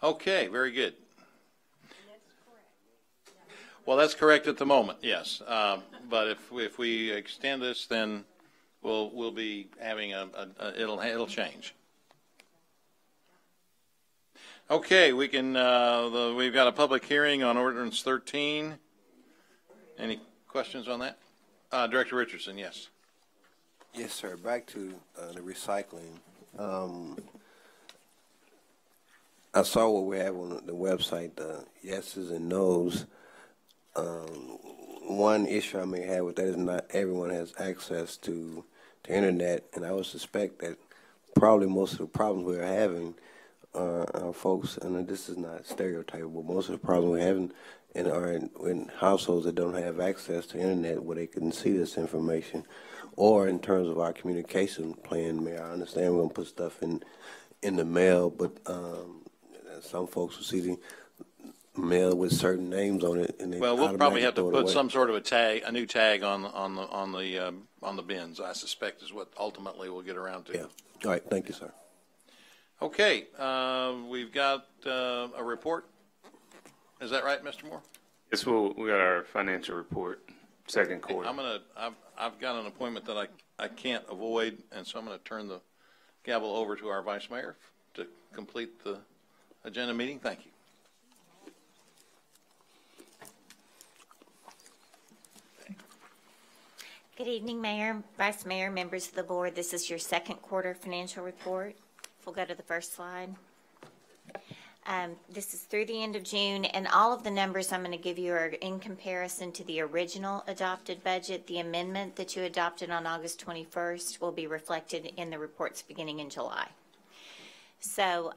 Okay, very good. Well, that's correct at the moment, yes. But if we extend this, then we'll be having it'll change. Okay, we can, we've got a public hearing on ordinance 13. Any questions on that? Director Richardson, yes. Yes, sir. Back to the recycling. I saw what we have on the website, the yeses and nos. One issue I may have with that is not everyone has access to the internet, and I would suspect that probably most of the problems we're having are folks, and this is not stereotypical, but most of the problems we're having are in households that don't have access to internet where they can see this information, or in terms of our communication plan. Mayor, I understand we're going to put stuff in the mail, but some folks will see the mail with certain names on it, and they Well, we'll probably have to automatically throw it put away. some sort of a new tag on the bins. I suspect is what ultimately we'll get around to. Yeah. All right. Thank you, sir. Okay, we've got a report. Is that right, Mr. Moore? Yes, we got our financial report, second quarter. I've got an appointment that I can't avoid, and so I'm gonna turn the gavel over to our vice mayor to complete the agenda meeting. Thank you. Good evening, Mayor, Vice Mayor, members of the board. This is your second quarter financial report. We'll go to the first slide. This is through the end of June, and all of the numbers I'm going to give you are in comparison to the original adopted budget. The amendment that you adopted on August 21st will be reflected in the reports beginning in July. So,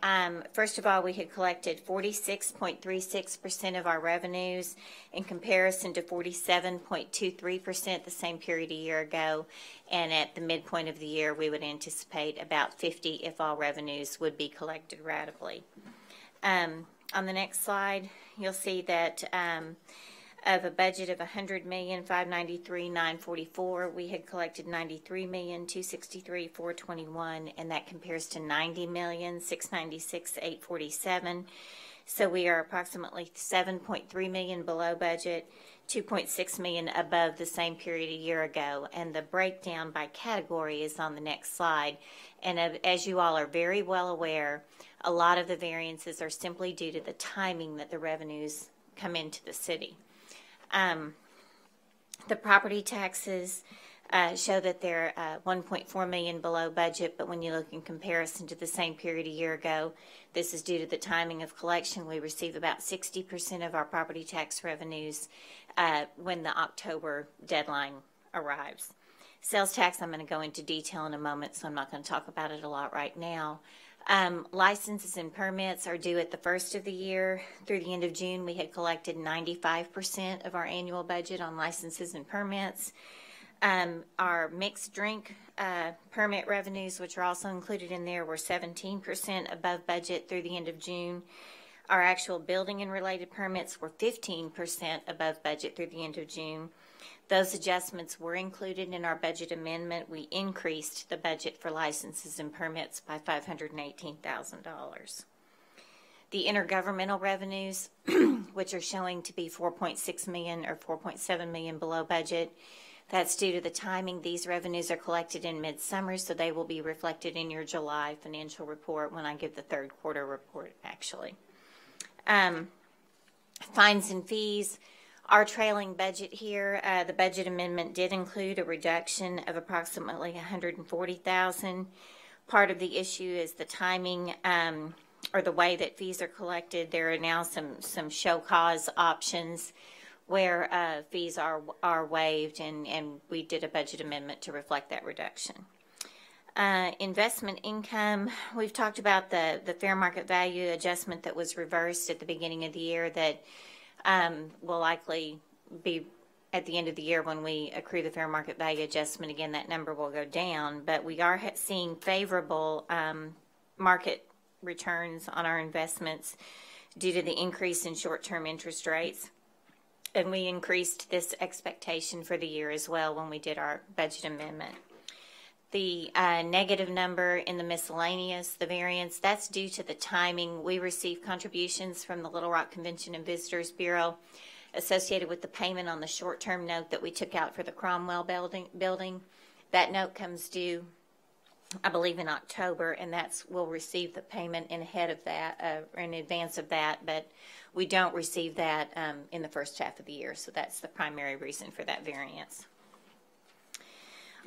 first of all, we had collected 46.36% of our revenues in comparison to 47.23% the same period a year ago. And at the midpoint of the year, we would anticipate about 50 if all revenues would be collected ratably. On the next slide, you'll see that of a budget of $100,593,944, we had collected $93,263,421, and that compares to $90,696,847. So we are approximately $7.3 million below budget, $2.6 million above the same period a year ago, and the breakdown by category is on the next slide. And as you all are very well aware, a lot of the variances are simply due to the timing that the revenues come into the city. The property taxes show that they're $1.4 million below budget, but when you look in comparison to the same period a year ago, this is due to the timing of collection. We receive about 60% of our property tax revenues when the October deadline arrives. Sales tax, I'm going to go into detail in a moment, so I'm not going to talk about it a lot right now. Licenses and permits are due at the first of the year. Through the end of June, we had collected 95% of our annual budget on licenses and permits. Our mixed drink permit revenues, which are also included in there, were 17% above budget through the end of June. Our actual building and related permits were 15% above budget through the end of June. Those adjustments were included in our budget amendment. We increased the budget for licenses and permits by $518,000. The intergovernmental revenues, which are showing to be $4.6 million or $4.7 million below budget, that's due to the timing. These revenues are collected in midsummer, so they will be reflected in your July financial report when I give the third quarter report, actually. Fines and fees. Our trailing budget here, the budget amendment did include a reduction of approximately $140,000. Part of the issue is the timing or the way that fees are collected. There are now some show cause options where fees are waived, and we did a budget amendment to reflect that reduction. Investment income, we've talked about the fair market value adjustment that was reversed at the beginning of the year that will likely be at the end of the year when we accrue the fair market value adjustment. Again, that number will go down, but we are seeing favorable market returns on our investments due to the increase in short-term interest rates. And we increased this expectation for the year as well when we did our budget amendment. The negative number in the miscellaneous, the variance, that's due to the timing. We received contributions from the Little Rock Convention and Visitors Bureau associated with the payment on the short-term note that we took out for the Cromwell building. That note comes due, I believe, in October, and we'll receive the payment in advance of that, but we don't receive that in the first half of the year, so that's the primary reason for that variance.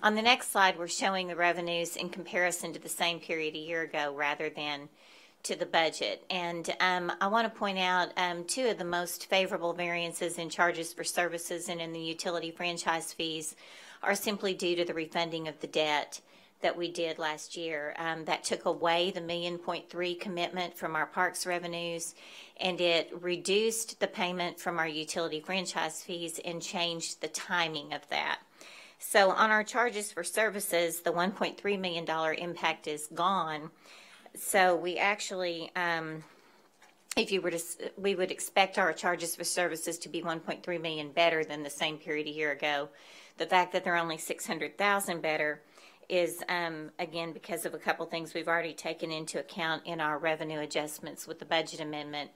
On the next slide, we're showing the revenues in comparison to the same period a year ago rather than to the budget. And I want to point out two of the most favorable variances in charges for services and in the utility franchise fees are simply due to the refunding of the debt that we did last year. That took away the $1.3 million commitment from our parks revenues, and it reduced the payment from our utility franchise fees and changed the timing of that. So on our charges for services, the $1.3 million impact is gone. So we actually, we would expect our charges for services to be $1.3 million better than the same period a year ago. The fact that they're only $600,000 better is, again, because of a couple things we've already taken into account in our revenue adjustments with the budget amendment.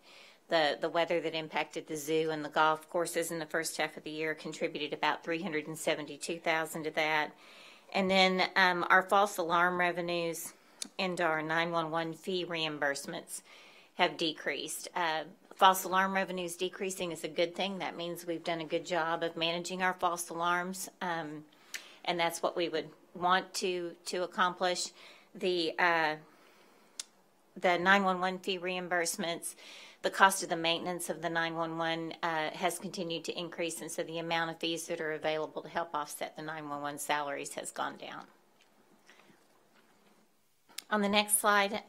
The weather that impacted the zoo and the golf courses in the first half of the year contributed about $372,000 to that. And then our false alarm revenues and our 911 fee reimbursements have decreased. False alarm revenues decreasing is a good thing. That means we've done a good job of managing our false alarms, and that's what we would want to accomplish. The 911 fee reimbursements, the cost of the maintenance of the 911 has continued to increase, and so the amount of fees that are available to help offset the 911 salaries has gone down. On the next slide,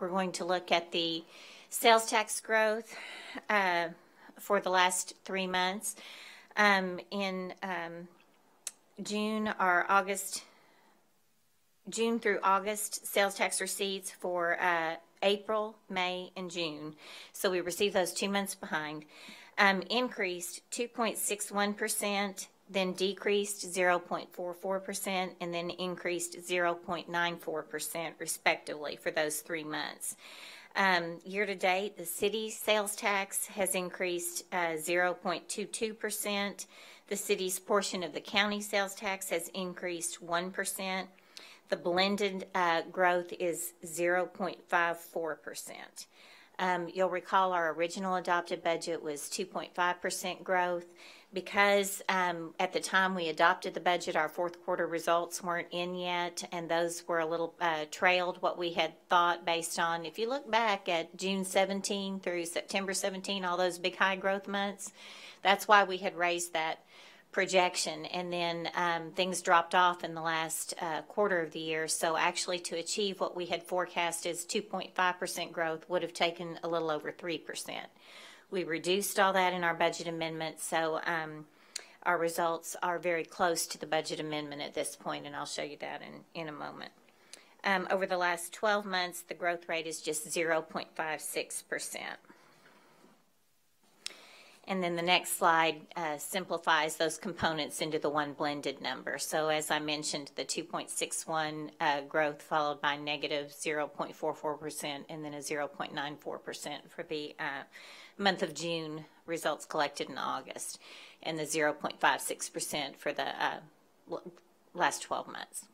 we're going to look at the sales tax growth for the last 3 months. In June through August, sales tax receipts for April, May, and June, so we received those 2 months behind, increased 2.61%, then decreased 0.44%, and then increased 0.94% respectively for those 3 months. Year to date, the city sales tax has increased 0.22%. The city's portion of the county sales tax has increased 1%. The blended growth is 0.54%. You'll recall our original adopted budget was 2.5% growth. Because at the time we adopted the budget, our fourth quarter results weren't in yet, and those were a little trailed what we had thought based on, if you look back at June 17 through September 17, all those big high growth months, that's why we had raised that projection, and then things dropped off in the last quarter of the year. So actually to achieve what we had forecast as 2.5% growth would have taken a little over 3%. We reduced all that in our budget amendment, so our results are very close to the budget amendment at this point, and I'll show you that in a moment. Over the last 12 months, the growth rate is just 0.56%. And then the next slide simplifies those components into the one blended number. So as I mentioned, the 2.61 growth followed by negative 0.44% and then a 0.94% for the month of June results collected in August, and the 0.56% for the last 12 months.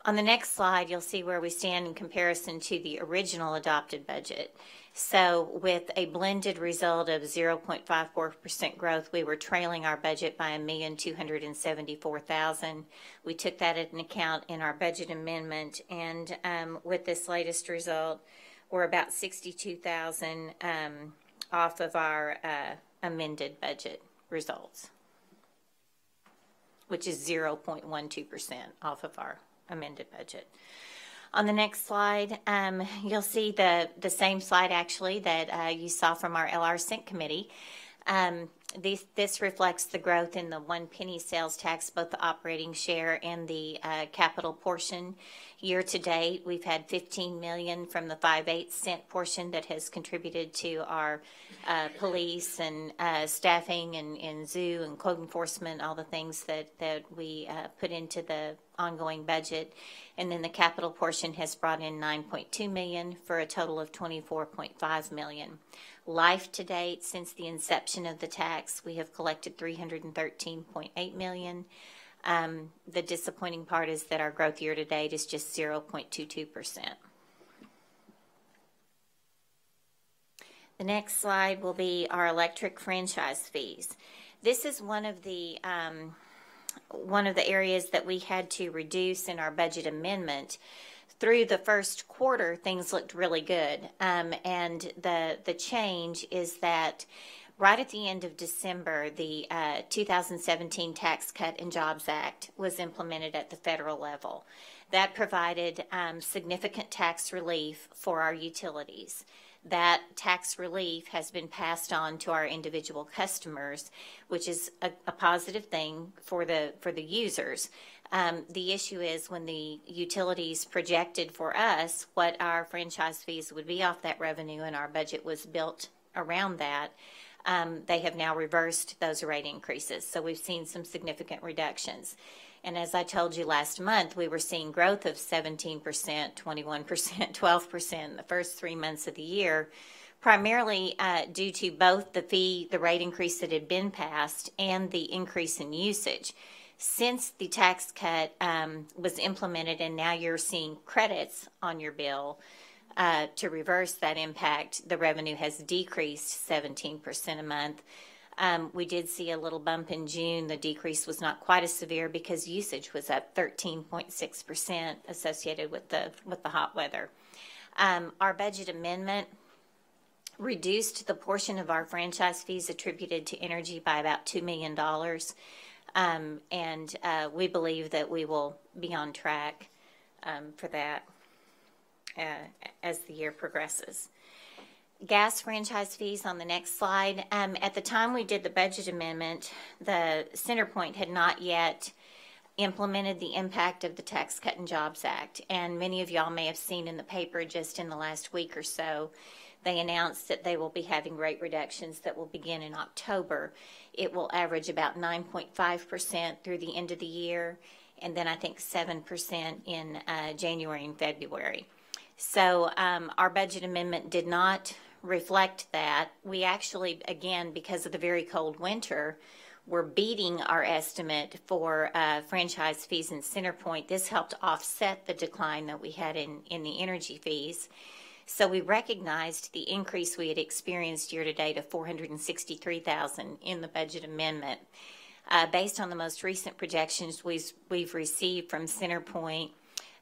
On the next slide, you'll see where we stand in comparison to the original adopted budget. So with a blended result of 0.54% growth, we were trailing our budget by $1,274,000. We took that into account in our budget amendment, and with this latest result, we're about $62,000 off of our amended budget results, which is 0.12% off of our amended budget. On the next slide, you'll see the same slide actually that you saw from our LR Sync committee. This reflects the growth in the 1 penny sales tax, both the operating share and the capital portion. Year to date, we've had $15 million from the 5/8 cent portion that has contributed to our police and staffing and zoo and code enforcement, all the things that we put into the ongoing budget. And then the capital portion has brought in $9.2 million for a total of $24.5 million. Life to date, since the inception of the tax, we have collected $313.8 million. The disappointing part is that our growth year to date is just 0.22%. The next slide will be our electric franchise fees. This is one of the areas that we had to reduce in our budget amendment. Through the first quarter, things looked really good, and the change is that right at the end of December, the 2017 Tax Cut and Jobs Act was implemented at the federal level. That provided significant tax relief for our utilities. That tax relief has been passed on to our individual customers, which is a positive thing for the users. The issue is when the utilities projected for us what our franchise fees would be off that revenue, and our budget was built around that, they have now reversed those rate increases. So we've seen some significant reductions. And as I told you last month, we were seeing growth of 17%, 21%, 12% in the first 3 months of the year, primarily due to both the rate increase that had been passed and the increase in usage. Since the tax cut was implemented and now you're seeing credits on your bill to reverse that impact, the revenue has decreased 17% a month. We did see a little bump in June. The decrease was not quite as severe because usage was up 13.6% associated with the hot weather. Our budget amendment reduced the portion of our franchise fees attributed to energy by about $2 million. And we believe that we will be on track for that as the year progresses. Gas franchise fees on the next slide. At the time we did the budget amendment, the CenterPoint had not yet implemented the impact of the Tax Cut and Jobs Act. And many of y'all may have seen in the paper just in the last week or so, they announced that they will be having rate reductions that will begin in October. It will average about 9.5% through the end of the year, and then I think 7% in January and February. So our budget amendment did not reflect that. We actually, again, because of the very cold winter, we're beating our estimate for franchise fees in CenterPoint. This helped offset the decline that we had in the energy fees. So we recognized the increase we had experienced year to date of $463,000 in the budget amendment. Based on the most recent projections we've received from CenterPoint,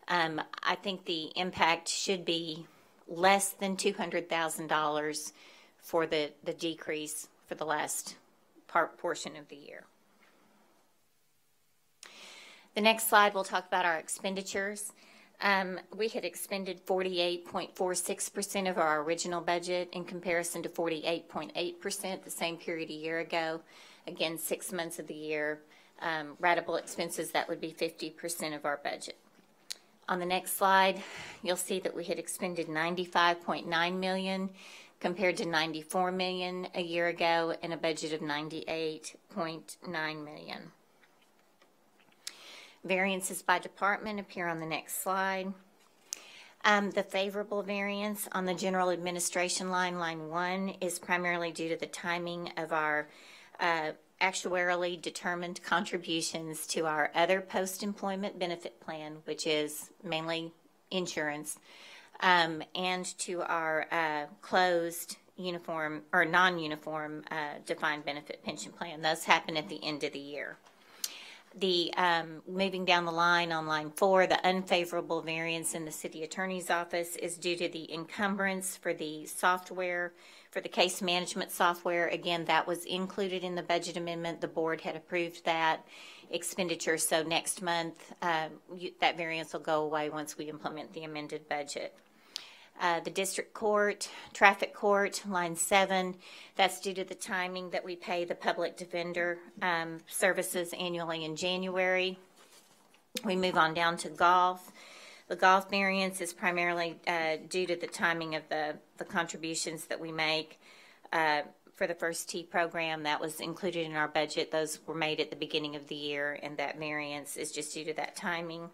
I think the impact should be less than $200,000 for the decrease for the last portion of the year. The next slide will talk about our expenditures. We had expended 48.46% of our original budget in comparison to 48.8% the same period a year ago. Again, 6 months of the year. Ratable expenses, that would be 50% of our budget. On the next slide, you'll see that we had expended $95.9 million compared to $94 million a year ago and a budget of $98.9 million. Variances by department appear on the next slide. The favorable variance on the general administration line, line 1, is primarily due to the timing of our actuarially determined contributions to our other post-employment benefit plan, which is mainly insurance, and to our closed uniform or non-uniform defined benefit pension plan. Those happen at the end of the year. The moving down the line on line 4, the unfavorable variance in the city attorney's office is due to the encumbrance for the software, for the case management software. Again, that was included in the budget amendment. The board had approved that expenditure. So next month, that variance will go away once we implement the amended budget. The district court, traffic court, line 7, that's due to the timing that we pay the public defender services annually in January. We move on down to golf. The golf variance is primarily due to the timing of the contributions that we make for the First Tee program. That was included in our budget. Those were made at the beginning of the year, and that variance is just due to that timing.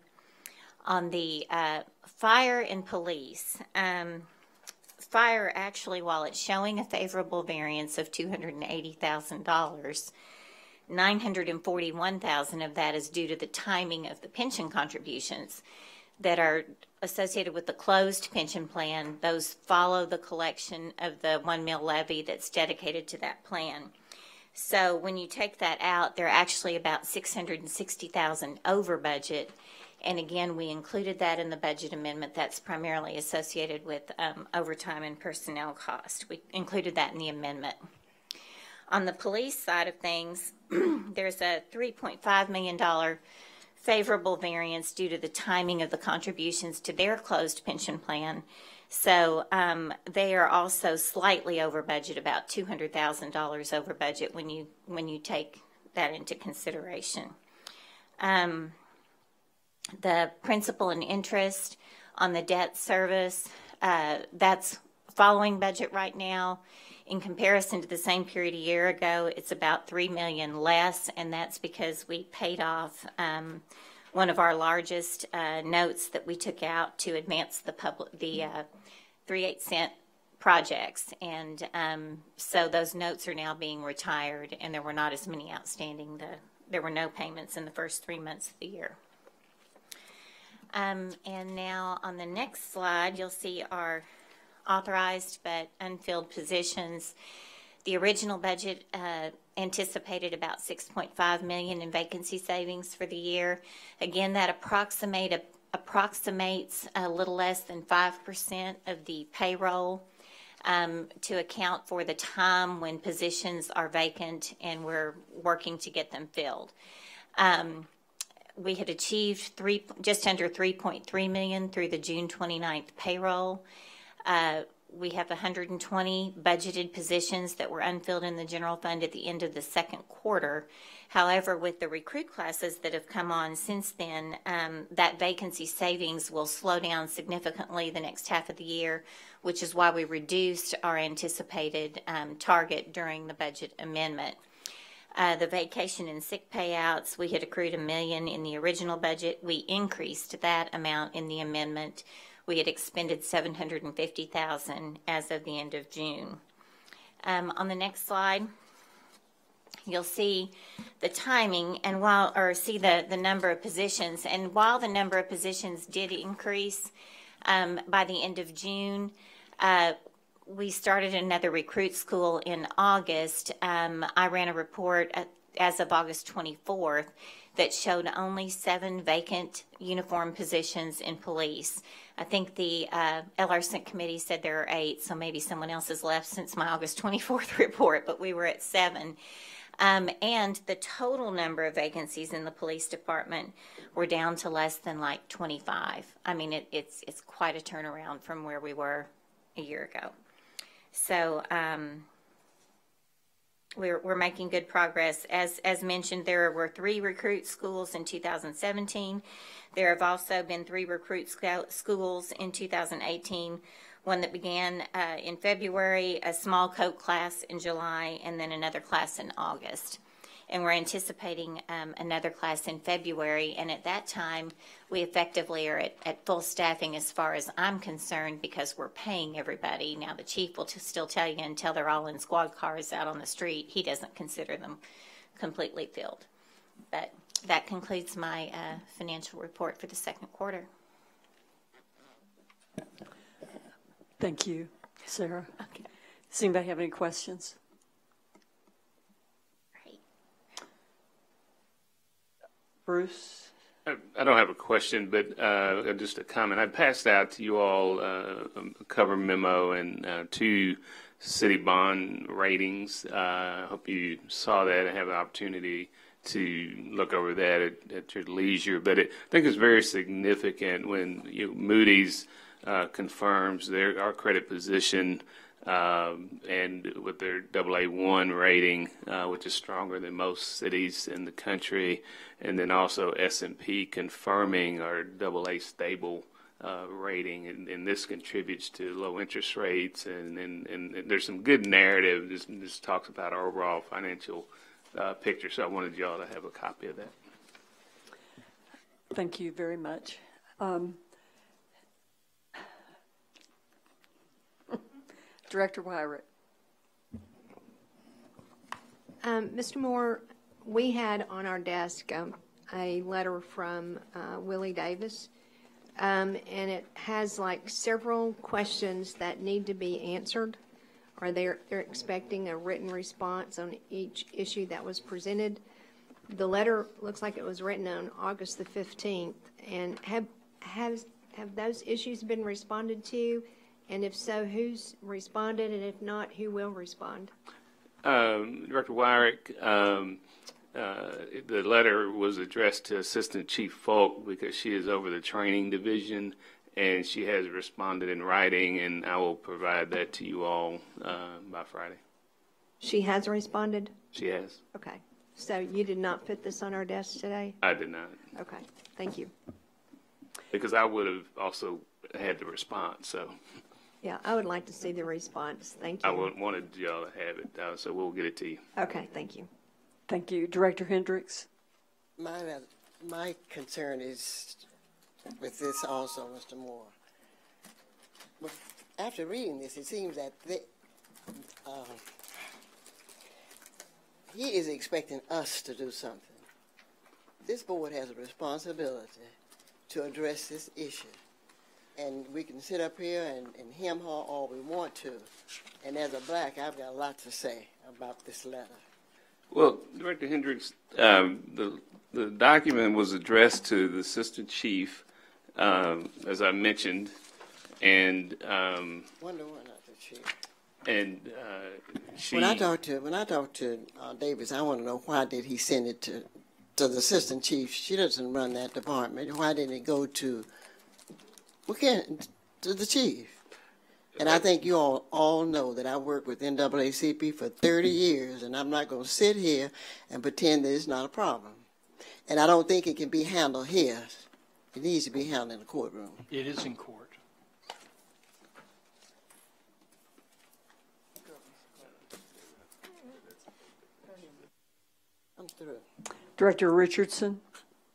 On the fire and police, fire actually, while it's showing a favorable variance of $280,000, $941,000 of that is due to the timing of the pension contributions that are associated with the closed pension plan. Those follow the collection of the 1 mil levy that's dedicated to that plan. So when you take that out, they're actually about $660,000 over budget. And again, we included that in the budget amendment. That's primarily associated with overtime and personnel cost. We included that in the amendment. On the police side of things, there's a $3.5 million favorable variance due to the timing of the contributions to their closed pension plan. So they are also slightly over budget, about $200,000 over budget when you take that into consideration. The principal and interest on the debt service, that's following budget right now. In comparison to the same period a year ago, it's about $3 million less, and that's because we paid off one of our largest notes that we took out to advance the 3/8 cent projects, and so those notes are now being retired, and there were not as many outstanding. There were no payments in the first 3 months of the year. And now on the next slide, you'll see our authorized but unfilled positions. The original budget anticipated about $6.5 million in vacancy savings for the year. Again, that approximates a little less than 5% of the payroll to account for the time when positions are vacant and we're working to get them filled. We had achieved just under $3.3 million through the June 29th payroll. We have 120 budgeted positions that were unfilled in the general fund at the end of the second quarter. However, with the recruit classes that have come on since then, that vacancy savings will slow down significantly the next half of the year, which is why we reduced our anticipated target during the budget amendment. The vacation and sick payouts, we had accrued $1 million in the original budget. We increased that amount in the amendment. We had expended $750,000 as of the end of June. On the next slide, you'll see the timing and see the number of positions. And while the number of positions did increase by the end of June, we started another recruit school in August. I ran a report as of August 24th that showed only 7 vacant uniform positions in police. I think the LRCINC committee said there are 8, so maybe someone else has left since my August 24th report, but we were at 7. And the total number of vacancies in the police department were down to less than like 25. I mean, it's quite a turnaround from where we were a year ago. So we're making good progress. As mentioned, there were 3 recruit schools in 2017. There have also been 3 recruit schools in 2018, one that began in February, a small coat class in July, and then another class in August. And we're anticipating another class in February, and at that time, we effectively are at full staffing as far as I'm concerned because we're paying everybody. Now, the chief will still tell you until they're all in squad cars out on the street, he doesn't consider them completely filled. But that concludes my financial report for the second quarter. Thank you, Sarah. Okay. Does anybody have any questions? Bruce? I don't have a question, but just a comment. I passed out to you all a cover memo and 2 city bond ratings. I hope you saw that and have an opportunity to look over that at your leisure. But I think it's very significant when Moody's confirms our credit position, and with their AA1 rating, which is stronger than most cities in the country, and then also S&P confirming our AA stable rating, and this contributes to low interest rates, and there's some good narrative. This talks about our overall financial picture, so I wanted y'all to have a copy of that. Thank you very much. Director Wyrick. Mr. Moore, we had on our desk a letter from Willie Davis, and it has like several questions that need to be answered. Or they're expecting a written response on each issue that was presented. The letter looks like it was written on August the 15th, and have those issues been responded to? And if so, who's responded, and if not, who will respond? Director Wyrick, the letter was addressed to Assistant Chief Falk because she is over the training division, and she has responded in writing, and I will provide that to you all by Friday. She has responded? She has. Okay. So you did not put this on our desk today? I did not. Okay. Thank you. Because I would have also had the response, so. Yeah, I would like to see the response. Thank you. I wanted y'all to have it, so we'll get it to you. Okay, thank you. Thank you. Director Hendricks. My concern is with this also, Mr. Moore. But after reading this, it seems that he is expecting us to do something. This board has a responsibility to address this issue. And we can sit up here and hem-haw all we want to. And as a black, I've got a lot to say about this letter. Well, Director Hendricks, the document was addressed to the Assistant Chief, as I mentioned, and Wonder why not the chief. And she. When I talked to Davis, I want to know why did he send it to the Assistant Chief? She doesn't run that department. Why didn't it go to the chief? And I think you all know that I worked with NAACP for 30 years, and I'm not going to sit here and pretend that it's not a problem. And I don't think it can be handled here. It needs to be handled in the courtroom. It is in court. I'm through. Director Richardson.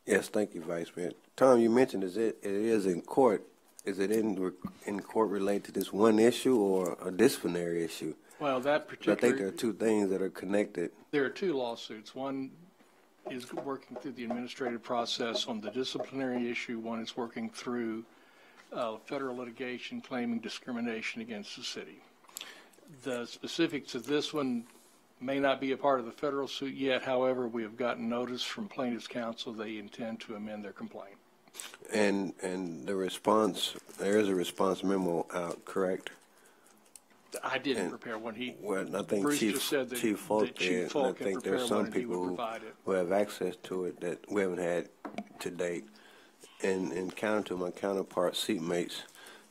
Yes, thank you, Vice Mayor. Tom, you mentioned it is in court. Is it in court related to this one issue or a disciplinary issue? Well, that particular. I think there are two things that are connected. There are two lawsuits. One is working through the administrative process on the disciplinary issue. One is working through federal litigation claiming discrimination against the city. The specifics of this one may not be a part of the federal suit yet. However, we have gotten notice from plaintiff's counsel they intend to amend their complaint. And the response, there is a response memo out, correct? I didn't prepare one. Well, I think Bruce Chief just said that Chief Falk Chief did. Falk I think had there's prepared one some and he would people provide it. who have access to it that we haven't had to date. And counter to my counterpart seatmates'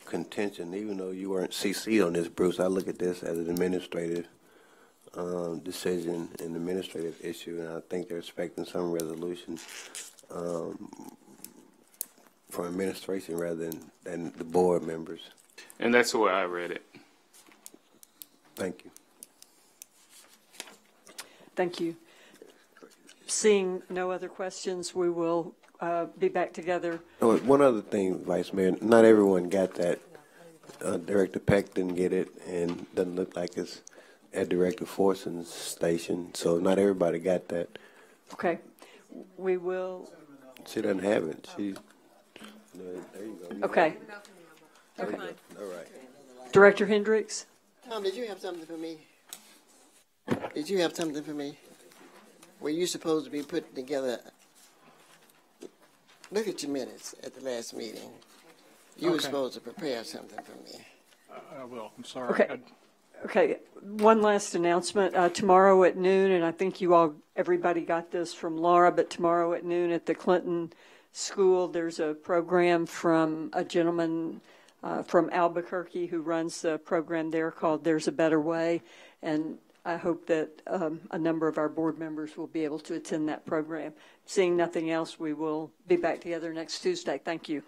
contention, even though you weren't CC'd on this, Bruce, I look at this as an administrative decision, an administrative issue, and I think they're expecting some resolution from administration rather than the board members. And that's the way I read it. Thank you. Thank you. Seeing no other questions, we will be back together. Oh, one other thing, Vice Mayor, not everyone got that. Director Peck didn't get it, and doesn't look like it's at Director Forson's station, so not everybody got that. Okay. We will. She doesn't have it. There you go. Okay. Okay. All right. Director Hendricks. Tom, did you have something for me? Did you have something for me? Were you supposed to be putting together? Look at your minutes at the last meeting. You were supposed to prepare something for me. I will. I'm sorry. Okay. Okay. One last announcement. Tomorrow at noon, and I think everybody got this from Laura, but tomorrow at noon at the Clinton School, there's a program from a gentleman from Albuquerque who runs the program there called There's a Better Way. And I hope that a number of our board members will be able to attend that program. Seeing nothing else, we will be back together next Tuesday. Thank you.